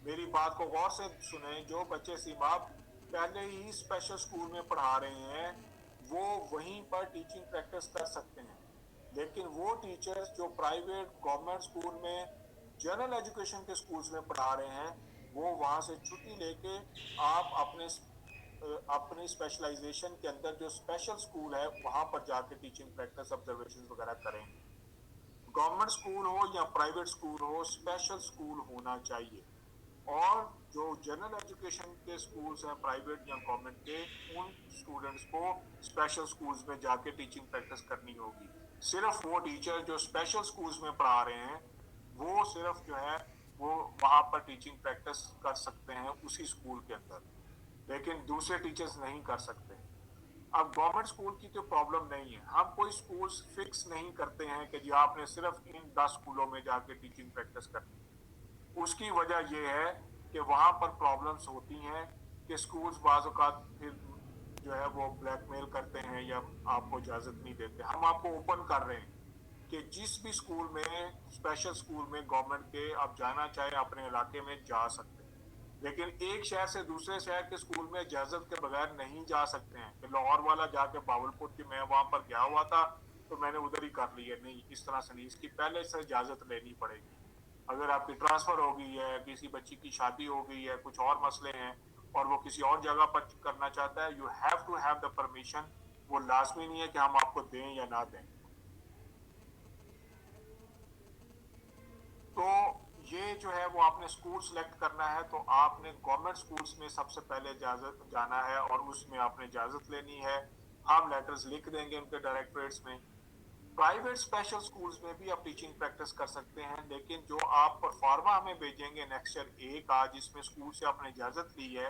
मेरी बात को गौर से सुने, जो बच्चे सीमाप पहले ही स्पेशल स्कूल में पढ़ा रहे हैं वो वहीं पर टीचिंग प्रैक्टिस कर सकते हैं। लेकिन वो टीचर्स जो प्राइवेट गवर्नमेंट स्कूल में जनरल एजुकेशन के स्कूल्स में पढ़ा रहे हैं वो वहां से छुट्टी लेके आप अपनी स्पेशलाइजेशन के अंदर जो स्पेशल स्कूल है वहां पर जाके टीचिंग प्रैक्टिस ऑब्जर्वेशन वगैरह करेंगे। गवर्नमेंट स्कूल हो या प्राइवेट स्कूल हो स्पेशल स्कूल होना चाहिए। और जो जनरल एजुकेशन के स्कूल्स हैं प्राइवेट या गवर्नमेंट के उन स्टूडेंट्स को स्पेशल स्कूल्स में जाके टीचिंग प्रैक्टिस करनी होगी। सिर्फ वो टीचर जो स्पेशल स्कूल्स में पढ़ा रहे हैं वो सिर्फ जो है वो वहां पर टीचिंग प्रैक्टिस कर सकते हैं उसी स्कूल के अंदर, लेकिन दूसरे टीचर्स नहीं कर सकते। अब गवर्नमेंट स्कूल की तो प्रॉब्लम नहीं है, हम कोई स्कूल्स फिक्स नहीं करते हैं कि जी आपने सिर्फ इन 10 स्कूलों में जाके टीचिंग प्रैक्टिस करनी है। उसकी वजह यह है कि वहां पर प्रॉब्लम्स होती हैं कि स्कूल्स बाज़ औक़ात फिर जो है वो ब्लैकमेल करते हैं या आपको इजाजत नहीं देते। हम आपको ओपन कर रहे हैं कि जिस भी स्कूल में स्पेशल स्कूल में गवर्नमेंट के आप जाना चाहे अपने इलाके में जा सकते हैं, लेकिन एक शहर से दूसरे शहर के स्कूल में इजाजत के बगैर नहीं जा सकते हैं कि लाहौर वाला जाके बावलपुर की मैं वहां पर गया हुआ था तो मैंने उधर ही कर ली है। नहीं, इस तरह से नहीं, इसकी पहले से इजाजत लेनी पड़ेगी। अगर आपकी ट्रांसफर हो गई है, किसी बच्ची की शादी हो गई है, कुछ और मसले हैं और वो किसी और जगह पर करना चाहता है, you have to have the permission. वो लाजमी नहीं है कि हम आपको दें या ना दें। तो ये जो है वो आपने स्कूल सेलेक्ट करना है तो आपने गवर्नमेंट स्कूल्स में सबसे पहले इजाजत जाना है और उसमें आपने इजाजत लेनी है। हम लेटर्स लिख देंगे उनके डायरेक्टरेट्स में। प्राइवेट स्पेशल स्कूल्स में भी आप टीचिंग प्रैक्टिस कर सकते हैं, लेकिन जो आप परफॉर्मा हमें भेजेंगे नेक्स्ट ईयर A का जिसमें स्कूल से आपने इजाजत ली है,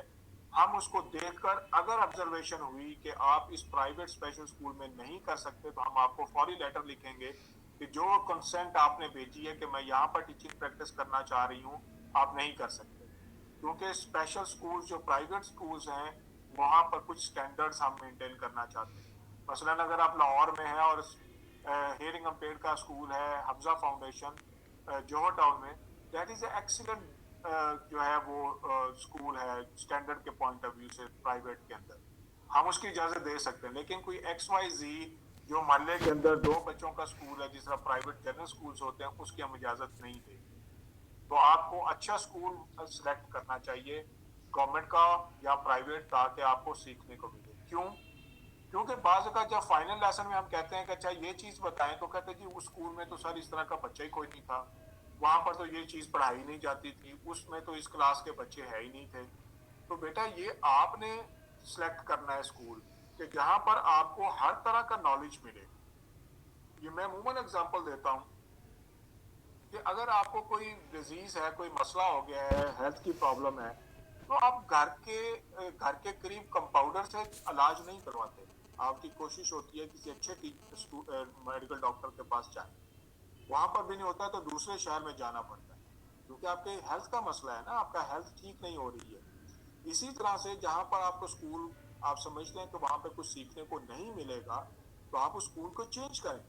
हम उसको देखकर अगर ऑब्जर्वेशन हुई कि आप इस प्राइवेट स्पेशल स्कूल में नहीं कर सकते तो हम आपको फौरी लेटर लिखेंगे कि जो कंसेंट आपने भेजी है कि मैं यहाँ पर टीचिंग प्रैक्टिस करना चाह रही हूँ, आप नहीं कर सकते। क्योंकि स्पेशल स्कूल जो प्राइवेट स्कूल्स हैं वहां पर कुछ स्टैंडर्ड्स हम मेंटेन करना चाहते हैं। मसलन अगर आप लाहौर में हैं और हेयरिंग अम्पेयर्ड का स्कूल है हफ्जा फाउंडेशन जोहर टाउन में, दैट इज एक्सीलेंट जो है वो स्कूल है स्टैंडर्ड के पॉइंट ऑफ व्यू से प्राइवेट के अंदर, हम उसकी इजाजत दे सकते हैं। लेकिन कोई XYZ जो मोहल्ले के अंदर 2 बच्चों का स्कूल है जिस तरह प्राइवेट जनरल स्कूल्स होते हैं उसकी हम इजाजत नहीं देंगे। तो आपको अच्छा स्कूल सिलेक्ट करना चाहिए गवर्नमेंट का या प्राइवेट, ताकि आपको सीखने को मिले। क्यों? क्योंकि बाज़ का जब फाइनल लेसन में हम कहते हैं कि अच्छा ये चीज बताएं तो कहते हैं जी उस स्कूल में तो सर इस तरह का बच्चा ही कोई नहीं था, वहां पर तो ये चीज पढ़ाई नहीं जाती थी, उसमें तो इस क्लास के बच्चे है ही नहीं थे। तो बेटा ये आपने सिलेक्ट करना है स्कूल कि जहां पर आपको हर तरह का नॉलेज मिले। ये मैं अमूमन एग्जांपल देता हूँ कि अगर आपको कोई डिजीज है, कोई मसला हो गया है, हेल्थ की प्रॉब्लम है, तो आप घर के करीब कंपाउंडर से इलाज नहीं करवाते। आपकी कोशिश होती है किसी अच्छे मेडिकल डॉक्टर के पास जाए। वहां पर भी नहीं होता तो दूसरे शहर में जाना पड़ता है क्योंकि आपके हेल्थ का मसला है ना, आपका हेल्थ ठीक नहीं हो रही है। इसी तरह से जहां पर आपको स्कूल आप समझते हैं कि वहां पर कुछ सीखने को नहीं मिलेगा तो आप उस स्कूल को चेंज करें।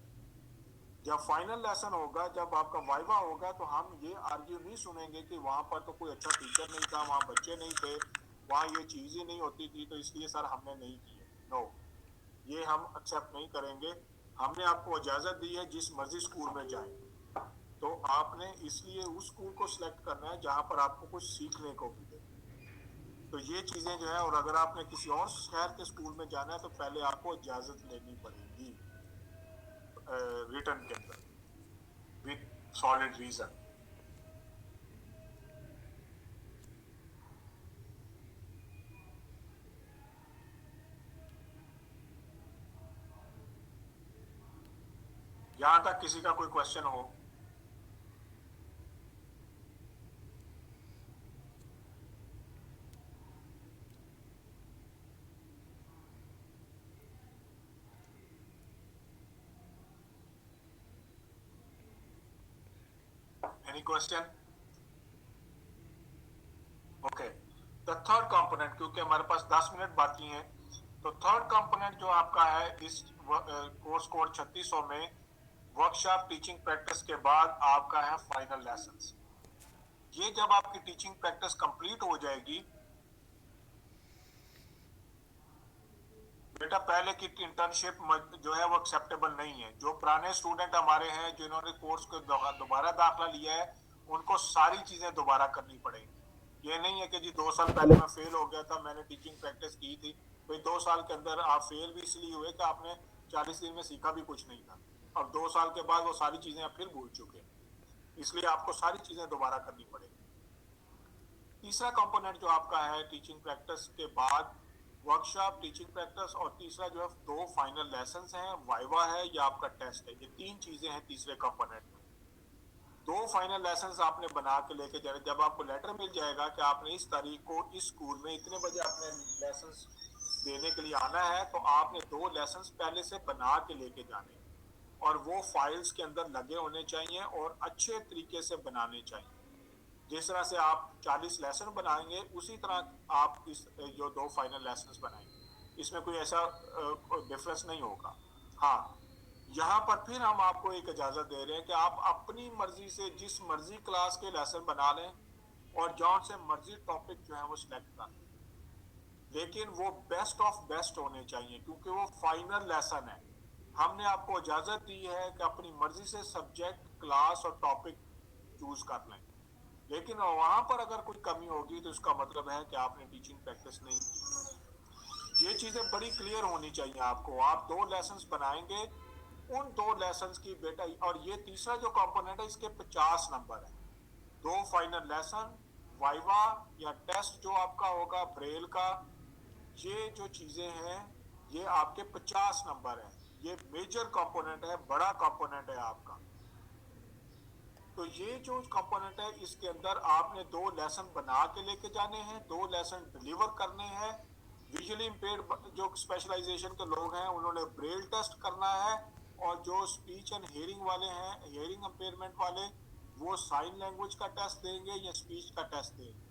जब फाइनल लेसन होगा, जब आपका वाइवा होगा, तो हम ये आर्ग्यू नहीं सुनेंगे कि वहां पर तो कोई अच्छा टीचर नहीं था, वहां बच्चे नहीं थे, वहां ये चीज ही नहीं होती थी तो इसलिए सर हमने नहीं की है। नो, ये हम एक्सेप्ट नहीं करेंगे। हमने आपको इजाजत दी है जिस मर्जी स्कूल में जाए, तो आपने इसलिए उस स्कूल को सिलेक्ट करना है जहां पर आपको कुछ सीखने को मिले। तो ये चीजें जो है, और अगर आपने किसी और शहर के स्कूल में जाना है तो पहले आपको इजाजत लेनी पड़ेगी रिटर्न के अंदर विद सॉलिड रीजन। यहां तक किसी का कोई क्वेश्चन हो? Any question? Okay, the third component, क्योंकि हमारे पास 10 मिनट बाकी हैं, तो थर्ड कंपोनेंट जो आपका है इस कोर्स कोड 3600 में वर्कशॉप टीचिंग प्रैक्टिस के बाद आपका है फाइनल लेसन्स। ये जब आपकी टीचिंग प्रैक्टिस कंप्लीट हो जाएगी बेटा पहले की इंटर्नशिप जो है वो एक्सेप्टेबल नहीं है। जो पुराने स्टूडेंट हमारे हैं जिन्होंने कोर्स को दोबारा दाखिला लिया है, उनको सारी चीजें दोबारा करनी पड़ेगी। ये नहीं है कि जी 2 साल पहले मैं फेल हो गया था, मैंने टीचिंग प्रैक्टिस की थी, भाई 2 साल के अंदर आप फेल भी इसलिए हुए कि आपने 40 दिन में सीखा भी कुछ नहीं था, और 2 साल के बाद वो सारी चीजें आप फिर भूल चुके, इसलिए आपको सारी चीजें दोबारा करनी पड़ेगी। तीसरा कंपोनेंट जो आपका है टीचिंग प्रैक्टिस के बाद, वर्कशॉप, टीचिंग प्रैक्टिस, और तीसरा जो है 2 फाइनल लेसन्स हैं, वाइवा है या आपका टेस्ट है। ये 3 चीजें हैं तीसरे कंपोनेंट में। 2 फाइनल लेसन्स आपने बना के लेके जाने। जब आपको लेटर मिल जाएगा कि आपने इस तारीख को इस स्कूल में इतने बजे अपने लेसन्स देने के लिए आना है, तो आपने 2 लेसन्स पहले से बना के लेके जाने, और वो फाइल्स के अंदर लगे होने चाहिए और अच्छे तरीके से बनाने चाहिए। जिस तरह से आप 40 लेसन बनाएंगे, उसी तरह आप इस जो 2 फाइनल लेसन बनाएंगे, इसमें कोई ऐसा डिफरेंस नहीं होगा। हाँ, यहाँ पर फिर हम आपको एक इजाजत दे रहे हैं कि आप अपनी मर्जी से जिस मर्जी क्लास के लेसन बना लें और जौन से मर्जी टॉपिक जो है वो सिलेक्ट कर लें, लेकिन वो बेस्ट ऑफ बेस्ट होने चाहिए, क्योंकि वो फाइनल लेसन है। हमने आपको इजाजत दी है कि अपनी मर्जी से सब्जेक्ट, क्लास और टॉपिक चूज कर लें, लेकिन वहां पर अगर कोई कमी होगी तो इसका मतलब है कि आपने टीचिंग प्रैक्टिस नहीं की। ये चीजें बड़ी क्लियर होनी चाहिए आपको। आप 2 लेसन्स बनाएंगे, उन 2 लेसन्स की बेटा, और ये तीसरा जो कंपोनेंट है इसके 50 नंबर है। 2 फाइनल लेसन, वाइवा या टेस्ट जो आपका होगा ब्रेल का, ये जो चीजें हैं ये आपके 50 नंबर है। ये मेजर कंपोनेंट है, बड़ा कंपोनेंट है आपका। तो ये जो कंपोनेंट है इसके अंदर आपने 2 लेसन बना के लेके जाने हैं, 2 लेसन डिलीवर करने हैं। विजुअली इंपेयर्ड जो स्पेशलाइजेशन के लोग हैं उन्होंने ब्रेल टेस्ट करना है, और जो स्पीच एंड हियरिंग वाले हैं, हियरिंग इंपेयरमेंट वाले, वो साइन लैंग्वेज का टेस्ट देंगे या स्पीच का टेस्ट देंगे।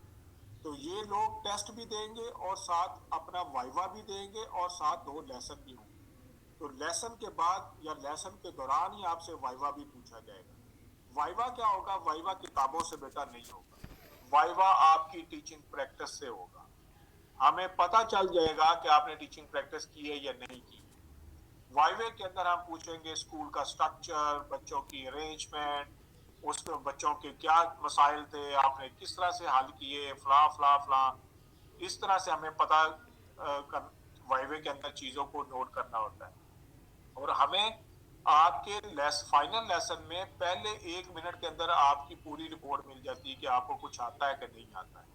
तो ये लोग टेस्ट भी देंगे और साथ अपना वाइवा भी देंगे और साथ 2 लेसन भी होंगे। तो लेसन के बाद या लेसन के दौरान ही आपसे वाइवा भी पूछा जाएगा। वाइवा क्या होगा? वाइवा किताबों से बेटा नहीं होगा, वाइवा आपकी टीचिंग प्रैक्टिस से होगा। हमें पता चल जाएगा कि आपने टीचिंग प्रैक्टिस की है या नहीं की। वाइवे के अंदर हम पूछेंगे स्कूल का स्ट्रक्चर, बच्चों की अरेंजमेंट, उसमें बच्चों के क्या मसाइल थे, आपने किस तरह से हल किए, फला फला फला। इस तरह से हमें पता वाइवे के अंदर चीजों को नोट करना होता है। और हमें आपके फाइनल लेसन में पहले 1 मिनट के अंदर आपकी पूरी रिपोर्ट मिल जाती है कि आपको कुछ आता है कि नहीं आता है,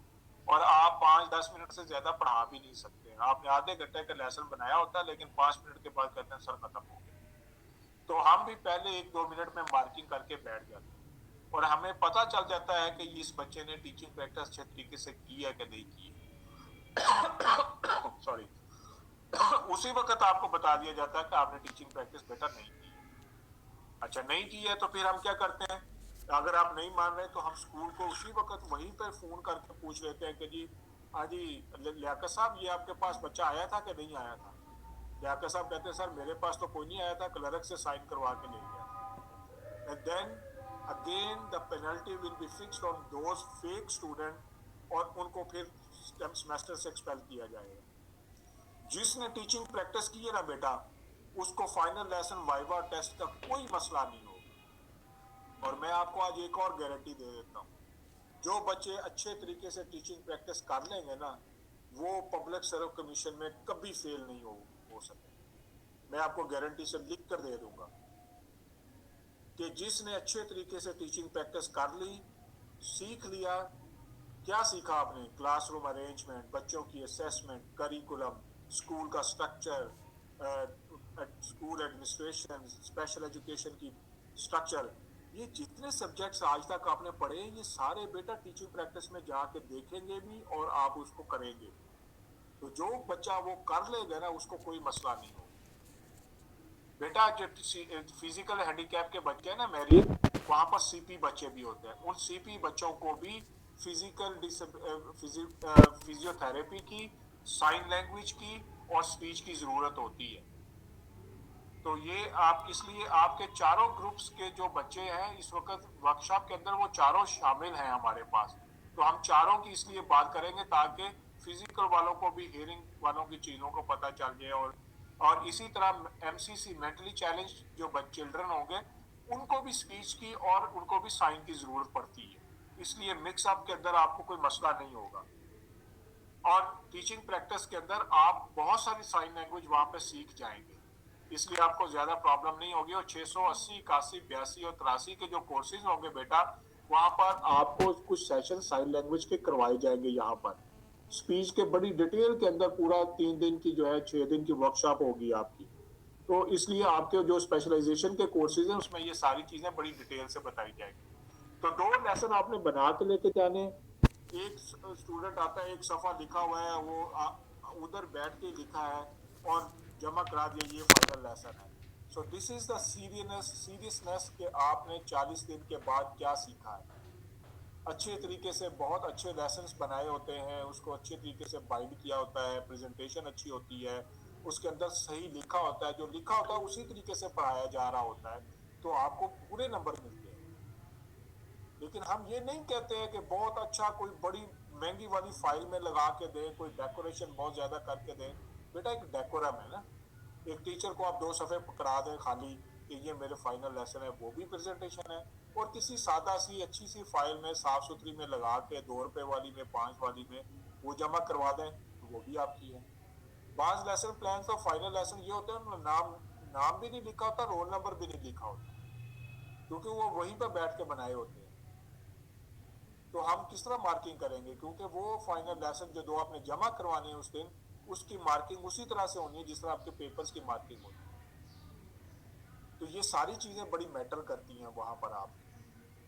और आप 5-10 मिनट से ज्यादा पढ़ा भी नहीं सकते। आपने आधे घंटे का लेसन बनाया होता है, लेकिन 5 मिनट के बाद कहते हैं सर खत्म हो गया। तो हम भी पहले 1-2 मिनट में मार्किंग करके बैठ जाते हैं, और हमें पता चल जाता है कि इस बच्चे ने टीचिंग प्रैक्टिस अच्छे तरीके से की है कि नहीं की है। सॉरी। उसी वक्त आपको बता दिया जाता है कि आपने टीचिंग प्रैक्टिस बेटा नहीं की। अच्छा, नहीं की है तो फिर हम क्या करते हैं? अगर आप नहीं मान रहे तो हम स्कूल को उसी वक्त वहीं पर फोन करके पूछ लेते हैं कि जी हाँ जी लियाकत साहब, ये आपके पास बच्चा आया था कि नहीं आया था? लियाकत साहब कहते हैं सर मेरे पास तो कोई नहीं आया था, क्लर्क से साइन करवा के ले गया। And then again the penalty will be fixed on those fake student, और उनको फिर सेमेस्टर से एक्सपेल किया जाएगा। जिसने टीचिंग प्रैक्टिस की है ना बेटा, उसको फाइनल लेसन, वाइवा, टेस्ट का कोई मसला नहीं होगा। और मैं आपको आज एक और गारंटी दे देता हूँ, जो बच्चे अच्छे तरीके से टीचिंग प्रैक्टिस कर लेंगे ना, वो पब्लिक सर्विस कमीशन में कभी फेल नहीं हो सके। मैं आपको गारंटी से लिख कर दे दूंगा कि जिसने अच्छे तरीके से टीचिंग प्रैक्टिस कर ली, सीख लिया। क्या सीखा आपने? क्लासरूम अरेंजमेंट, बच्चों की असेसमेंट, करिकुलम, स्कूल का structure, school administration, special education की स्ट्रक्चर, ये जितने सब्जेक्ट्स आज तक आपने पढ़े, ये सारे बेटा टीचिंग प्रैक्टिस में जाके देखेंगे भी और आप उसको करेंगे। तो जो बच्चा वो कर लेगा ना, उसको कोई मसला नहीं हो बेटा। जो फिजिकल हैंडीकैप के बच्चे हैं ना मेरी, वहां पर सीपी बच्चे भी होते हैं। उन सीपी बच्चों को भी फिजिकल फिजियोथेरेपी की, साइन लैंग्वेज की और स्पीच की जरूरत होती है। तो ये आप इसलिए आपके चारों ग्रुप्स के जो बच्चे हैं इस वक्त वर्कशॉप के अंदर, वो चारों शामिल हैं हमारे पास। तो हम चारों की इसलिए बात करेंगे ताकि फिजिकल वालों को भी हियरिंग वालों की चीजों को पता चल जाए, और और इसी तरह एमसीसी मेंटली चैलेंज जो चिल्ड्रन होंगे उनको भी स्पीच की और उनको भी साइन की जरूरत पड़ती है, इसलिए मिक्स अप के अंदर आपको कोई मसला नहीं होगा। और टीचिंग प्रैक्टिस के अंदर आप बहुत सारी साइन लैंग्वेज वहां पे सीख जाएंगे, इसलिए आपको ज्यादा प्रॉब्लम नहीं होगी। और 680, 81, 82 और 83 के जो कोर्सेज होंगे बेटा, वहां पर आपको कुछ सेशन साइन लैंग्वेज के करवाए जाएंगे। यहाँ पर स्पीच के बड़ी डिटेल के अंदर पूरा 3 दिन की जो है 6 दिन की वर्कशॉप होगी आपकी। तो इसलिए आपके जो स्पेशलाइजेशन के कोर्सेज हैं उसमें ये सारी चीजें बड़ी डिटेल से बताई जाएगी। तो 2 लेसन आपने बना के लेके जाने। एक स्टूडेंट आता है, एक सफा लिखा हुआ है, वो उधर बैठ के लिखा है और जमा करा दिया, ये फाइनल लेसन है। So this is the seriousness कि आपने 40 दिन के बाद क्या सीखा है। अच्छे तरीके से बहुत अच्छे लेसन्स बनाए होते हैं, उसको अच्छे तरीके से बाइंड किया होता है, प्रेजेंटेशन अच्छी होती है, उसके अंदर सही लिखा होता है, जो लिखा होता है उसी तरीके से पढ़ाया जा रहा होता है, तो आपको पूरे नंबर मिलते हैं। लेकिन हम ये नहीं कहते हैं कि बहुत अच्छा कोई बड़ी महंगी वाली फाइल में लगा के दें, कोई डेकोरेशन बहुत ज्यादा करके दें। बेटा एक डेकोरम है ना, एक टीचर को आप 2 सफ़े पकड़ा दें खाली कि ये मेरे फाइनल लेसन है, वो भी प्रेजेंटेशन है। और किसी सादा सी अच्छी सी फाइल में साफ सुथरी में लगा के 2 रुपए वाली में 5 वाली में वो जमा करवा दें, तो वो भी आपकी है। बाज लेसन प्लान तो फाइनल लेसन ये होते हैं, नाम नाम भी नहीं लिखा होता, रोल नंबर भी नहीं लिखा होता, क्योंकि वो वहीं पर बैठ के बनाए होते हैं। तो हम किस तरह मार्किंग करेंगे, क्योंकि वो फाइनल लेसन जो 2 आपने जमा करवाने हैं उस दिन, उसकी मार्किंग उसी तरह से होनी है जिस तरह आपके पेपर्स की मार्किंग होती है। तो ये सारी चीजें बड़ी मैटर करती हैं वहां पर। आप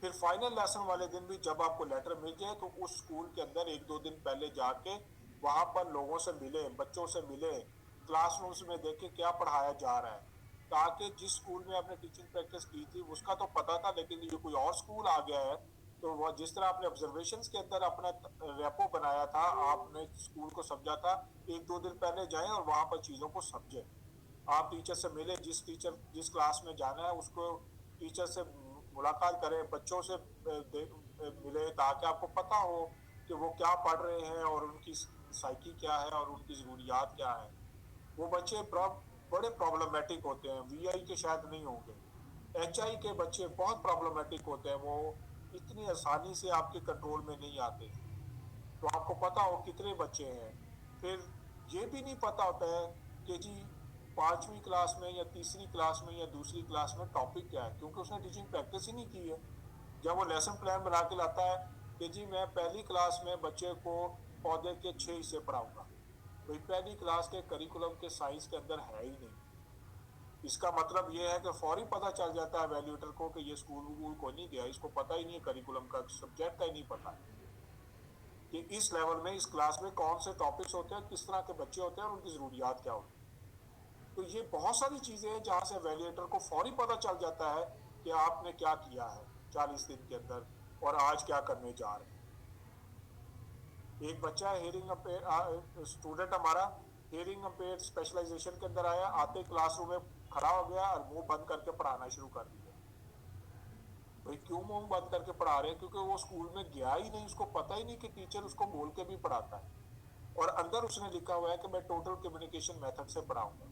फिर फाइनल लेसन वाले दिन भी जब आपको लेटर मिल जाए तो उस स्कूल के अंदर 1-2 दिन पहले जाके वहां पर लोगों से मिले, बच्चों से मिले, क्लासरूम्स में देखे क्या पढ़ाया जा रहा है, ताकि जिस स्कूल में आपने टीचिंग प्रैक्टिस की थी उसका तो पता था, लेकिन ये कोई और स्कूल आ गया है तो वह जिस तरह आपने ऑब्जर्वेशंस के अंदर अपना रेपो बनाया था, आपने स्कूल को समझा था, 1-2 दिन पहले जाएं और वहां पर चीजों को समझें। आप टीचर से मिले, जिस क्लास में जाना है उसको टीचर से मुलाकात करें, बच्चों से मिले, ताकि आपको पता हो कि वो क्या पढ़ रहे हैं और उनकी साइकी क्या है और उनकी जरूरियात क्या है। वो बच्चे बड़े प्रॉब्लमेटिक होते हैं, वीआई के शायद नहीं होंगे, एचआई के बच्चे बहुत प्रॉब्लमेटिक होते हैं, वो इतनी आसानी से आपके कंट्रोल में नहीं आते। तो आपको पता हो कितने बच्चे हैं। फिर ये भी नहीं पता होता है कि जी 5वीं क्लास में या तीसरी क्लास में या दूसरी क्लास में टॉपिक क्या है, क्योंकि उसने टीचिंग प्रैक्टिस ही नहीं की है। जब वो लेसन प्लान बना के लाता है कि जी मैं पहली क्लास में बच्चे को पौधे के 6 हिस्से पढ़ाऊंगा, भाई पहली क्लास के करिकुलम के साइंस के अंदर है ही नहीं। इसका मतलब ये है कि फौरी पता चल जाता है वैल्यूएटर को कि ये स्कूल को नहीं गया, इसको पता ही नहीं है करिकुलम का, सब्जेक्ट का ही नहीं पता कि इस लेवल में इस क्लास में कौन से टॉपिक्स होते हैं, किस तरह के बच्चे होते हैं और उनकी जरूरियात क्या होती है। तो ये बहुत सारी चीजें हैं जहां से वैल्यूएटर को फौरी पता चल जाता है कि आपने क्या किया है 40 दिन के अंदर और आज क्या करने जा रहे हैं। एक बच्चा हियरिंग अम्पेयर स्टूडेंट हमारा हियरिंग अम्पेयर स्पेशलाइजेशन के अंदर आया, आते क्लासरूम में खड़ा हो गया और मुंह बंद करके पढ़ाना शुरू कर दिया। भाई क्यों मुंह बंद करके पढ़ा रहे हैं, क्योंकि वो स्कूल में गया ही नहीं, उसको पता ही नहीं कि टीचर उसको बोल के भी पढ़ाता है। और अंदर उसने लिखा हुआ है कि मैं टोटल कम्युनिकेशन मेथड से पढ़ाऊंगा।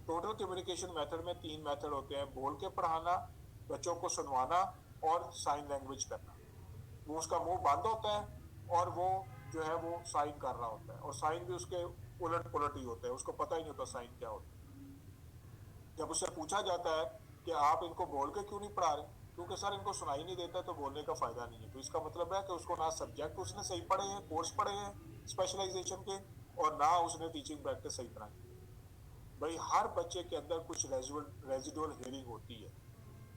टोटल कम्युनिकेशन मेथड में 3 मेथड होते हैं, बोल के पढ़ाना, बच्चों को सुनवाना और साइन लैंग्वेज करना। वो उसका मुंह बंद होता है और वो जो है वो साइन कर रहा होता है, और साइन भी उसके उलट पुलट ही होते हैं, उसको पता ही नहीं होता साइन क्या होता है। जब उससे पूछा जाता है कि आप इनको बोल के क्यों नहीं पढ़ा रहे, क्योंकि सर इनको सुनाई नहीं देता तो बोलने का फायदा नहीं है। तो इसका मतलब है कि उसको ना सब्जेक्ट उसने सही पढ़े हैं, कोर्स पढ़े हैं स्पेशलाइजेशन के, और ना उसने टीचिंग प्रैक्टिस सही तरह की। भाई हर बच्चे के अंदर कुछ रेजिडुअल हियरिंग होती है,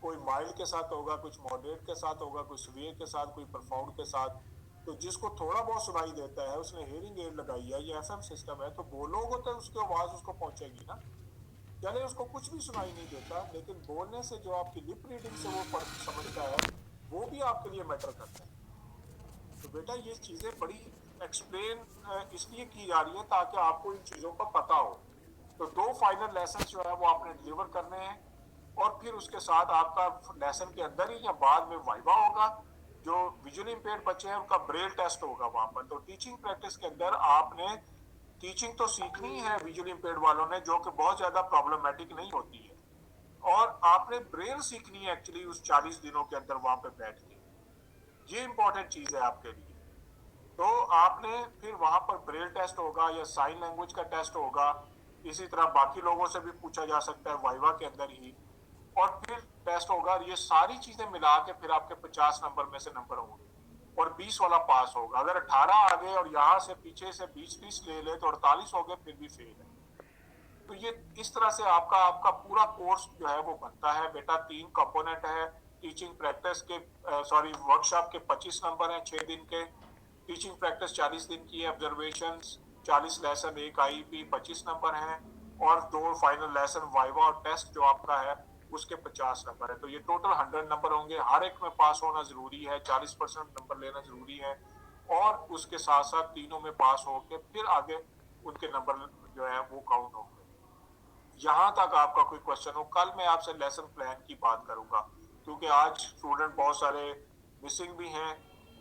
कोई माइल्ड के साथ होगा, कुछ मॉडरेट के साथ होगा, कोई सीवियर के साथ, कोई प्रोफाउंड के साथ। तो जिसको थोड़ा बहुत सुनाई देता है उसने हियरिंग एड लगाई है, ये एफएम सिस्टम है, तो बोलोगे तो उसकी आवाज उसको पहुंचेगी ना। चले उसको कुछ भी सुनाई नहीं देता, लेकिन बोलने से जो आपकी लिप रीडिंग से वो पढ़ समझता है वो भी आपके लिए मैटर करता है। तो बेटा ये चीजें बड़ी एक्सप्लेन इसलिए की जा रही है ताकि आपको इन चीजों का पता हो। तो 2 फाइनल लेसन जो है वो आपने डिलीवर करने हैं, और फिर उसके साथ आपका लेसन के अंदर ही या बाद में वाइवा होगा। जो विजुअली इंपेयर्ड बच्चे हैं उनका ब्रेल टेस्ट होगा वहां पर। तो टीचिंग प्रैक्टिस के अंदर आपने टीचिंग तो सीखनी है विजुअली इंपेयर्ड वालों ने, जो कि बहुत ज्यादा प्रॉब्लमेटिक नहीं होती है, और आपने ब्रेल सीखनी है एक्चुअली उस 40 दिनों के अंदर वहां पे बैठ के। ये इंपॉर्टेंट चीज है आपके लिए। तो आपने फिर वहां पर ब्रेल टेस्ट होगा या साइन लैंग्वेज का टेस्ट होगा, इसी तरह बाकी लोगों से भी पूछा जा सकता है वाइवा के अंदर ही, और फिर टेस्ट होगा। ये सारी चीजें मिला के फिर आपके 50 नंबर में से नंबर होंगे और 20 वाला पास होगा। अगर 18 आ गए और यहाँ से पीछे से 20-20 ले ले तो 48 हो गए, फिर भी फेल है। तो ये इस तरह से आपका आपका पूरा कोर्स जो है वो बनता है बेटा। 3 कंपोनेंट है। टीचिंग प्रैक्टिस के वर्कशॉप के 25 नंबर हैं 6 दिन के। टीचिंग प्रैक्टिस 40 दिन की है। ऑब्जर्वेशन 40 लेसन, एक आईपी 25 नंबर है, और 2 फाइनल लेसन वाइवा और टेस्ट जो आपका है उसके 50 नंबर है। तो ये टोटल 100 नंबर होंगे। हर एक में पास होना जरूरी है, 40% नंबर लेना जरूरी है, और उसके साथ साथ तीनों में पास होके फिर आगे उनके नंबर जो है वो काउंट होंगे। यहां तक आपका कोई क्वेश्चन हो, कल मैं आपसे लेसन प्लान की बात करूंगा, क्योंकि आज स्टूडेंट बहुत सारे मिसिंग भी हैं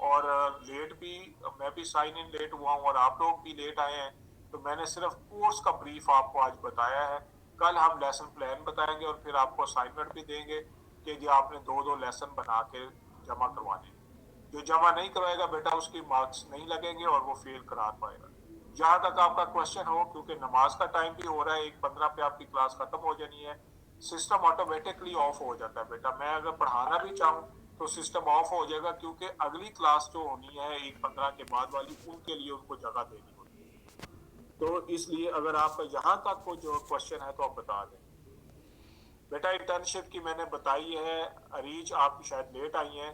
और लेट भी, मैं भी साइन इन लेट हुआ हूं और आप लोग भी लेट आए हैं। तो मैंने सिर्फ कोर्स का ब्रीफ आपको आज बताया है। कल हम लेसन प्लान बताएंगे और फिर आपको असाइनमेंट भी देंगे कि जी आपने 2-2 लेसन बना के जमा करवाने। जो जमा नहीं करवाएगा बेटा उसकी मार्क्स नहीं लगेंगे और वो फेल करा पाएगा। जहां तक आपका क्वेश्चन हो, क्योंकि नमाज का टाइम भी हो रहा है, 1:15 पे आपकी क्लास खत्म हो जानी है, सिस्टम ऑटोमेटिकली ऑफ हो जाता है बेटा। मैं अगर पढ़ाना भी चाहूँ तो सिस्टम ऑफ हो जाएगा, क्योंकि अगली क्लास जो होनी है 1:15 के बाद वाली, उनके लिए उनको जगह देनी होती है। तो इसलिए अगर आपका यहाँ तक कोई जो क्वेश्चन है तो आप बता दें बेटा। इंटर्नशिप की मैंने बताई है। अरीज आपकी शायद लेट आई है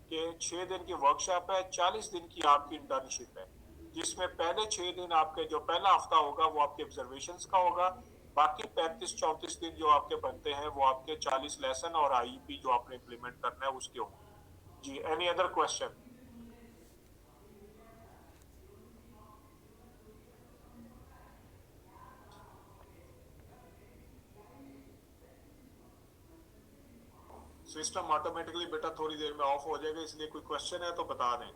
कि 6 दिन की वर्कशॉप है, 40 दिन की आपकी इंटर्नशिप है, जिसमें पहले 6 दिन आपके जो पहला हफ्ता होगा वो आपके ऑब्जर्वेशंस का होगा। बाकी 35-34 दिन जो आपके बनते हैं वो आपके 40 लेसन और आईईपी जो आपने इम्प्लीमेंट करना है उसके होंगे। जी, any other question? System automatically बेटा थोड़ी देर में ऑफ हो जाएगा, इसलिए कोई क्वेश्चन है तो बता दें।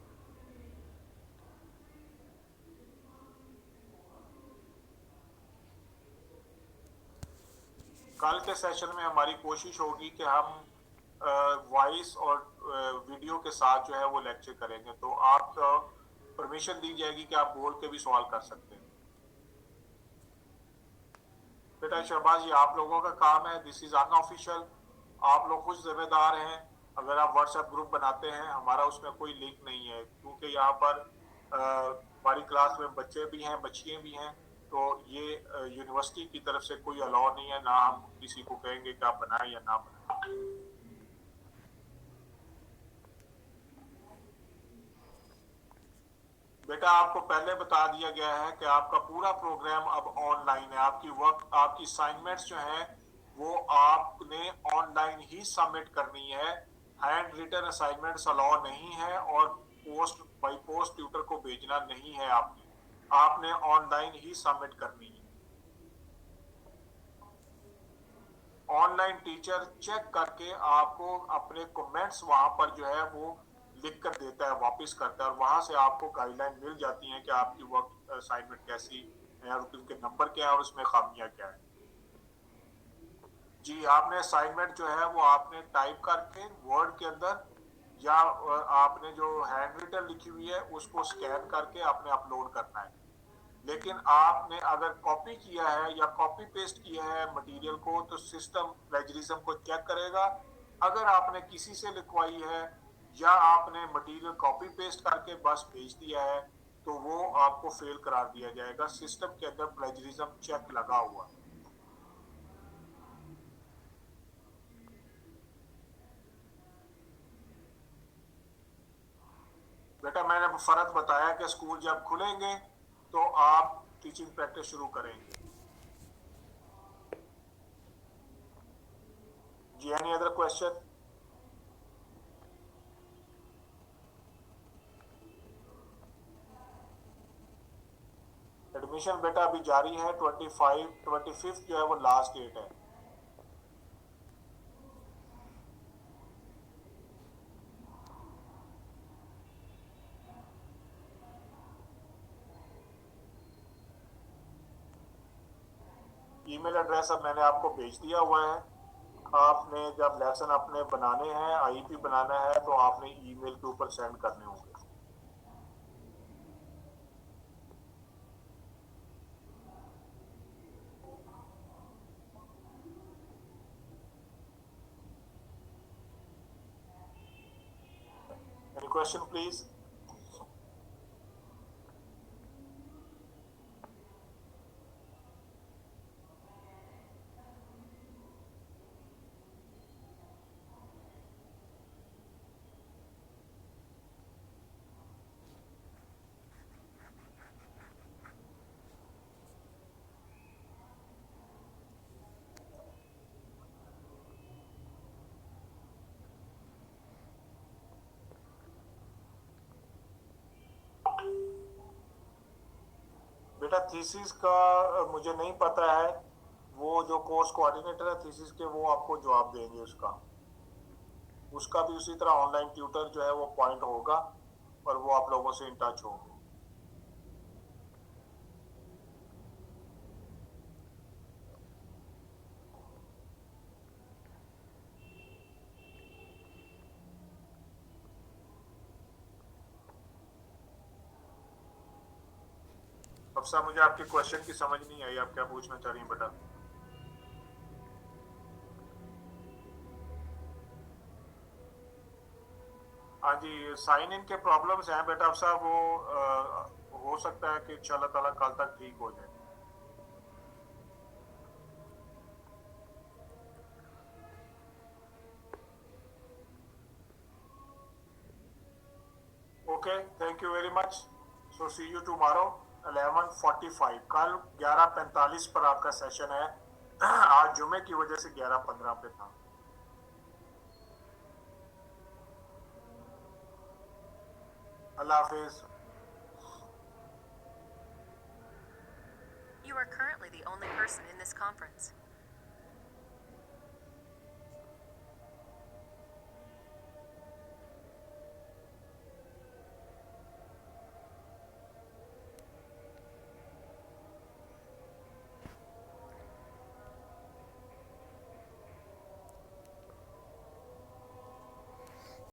कल के सेशन में हमारी कोशिश होगी कि हम वॉइस और वीडियो के साथ जो है वो लेक्चर करेंगे, तो आप परमिशन दी जाएगी कि आप बोल के भी सवाल कर सकते हैं। बेटा शहबाज, ये आप लोगों का काम है, दिस इज अनऑफिशियल। आप लोग कुछ जिम्मेदार हैं। अगर आप व्हाट्सएप ग्रुप बनाते हैं, हमारा उसमें कोई लिंक नहीं है, क्योंकि यहाँ पर हमारी क्लास में बच्चे भी हैं, बच्चियां भी हैं। तो ये यूनिवर्सिटी की तरफ से कोई अलाउ नहीं है, ना हम किसी को कहेंगे कि आप बनाएं या ना बनाएं। बेटा आपको पहले बता दिया गया है कि आपका पूरा प्रोग्राम अब ऑनलाइन है। आपकी असाइनमेंट्स जो हैं वो आपने ऑनलाइन ही सबमिट करनी है। हैंड रिटन असाइनमेंट्स अलाउ नहीं है, और पोस्ट बाय पोस्ट ट्यूटर को भेजना नहीं है। आपने ऑनलाइन ही सबमिट करनी है। ऑनलाइन टीचर चेक करके आपको अपने कमेंट्स वहां पर जो है वो लिख कर देता है, वापस करता है, और वहां से आपको गाइडलाइन मिल जाती है कि आपकी वर्क असाइनमेंट कैसी है और उनके नंबर क्या है और उसमें खामियां क्या है। जी, आपने असाइनमेंट जो है वो आपने टाइप करके वर्ड के अंदर, या आपने जो हैंड रिटन लिखी हुई है उसको स्कैन करके आपने अपलोड करना है। लेकिन आपने अगर कॉपी किया है या कॉपी पेस्ट किया है मटेरियल को, तो सिस्टम प्लेजरिज्म को चेक करेगा। अगर आपने किसी से लिखवाई है या आपने मटेरियल कॉपी पेस्ट करके बस भेज दिया है, तो वो आपको फेल करार दिया जाएगा। सिस्टम के अंदर प्लेजरिज्म चेक लगा हुआ। बेटा मैंने फर्क बताया कि स्कूल जब खुलेंगे तो आप टीचिंग प्रैक्टिस शुरू करेंगे। जी, एनी अदर क्वेश्चन? एडमिशन बेटा अभी जारी है। 25 जो है वो लास्ट डेट है। ईमेल एड्रेस अब मैंने आपको भेज दिया हुआ है। आपने जब लेसन अपने बनाने हैं, आईईपी बनाना है, तो आपने ईमेल के ऊपर सेंड करने होंगे। Any question, please? बेटा थीसिस का मुझे नहीं पता है, वो जो कोर्स कोऑर्डिनेटर है थीसिस के, वो आपको जवाब देंगे उसका भी उसी तरह ऑनलाइन ट्यूटर जो है वो पॉइंट होगा और वो आप लोगों से इन टच होंगे। अब साहब मुझे आपके क्वेश्चन की समझ नहीं आई, आप क्या पूछना चाह रही हैं बेटा? हाँ जी, साइन इन के प्रॉब्लम्स हैं बेटा अब साहब, वो हो सकता है कि इंशाल्लाह ताला कल तक ठीक हो जाए। Okay, thank you very much. So see you tomorrow 11:45। कल 11:45 पर आपका सेशन है। आज जुमे की वजह से 11:15 पे था। अल्लाह हाफिज। You are currently the only person in this conference.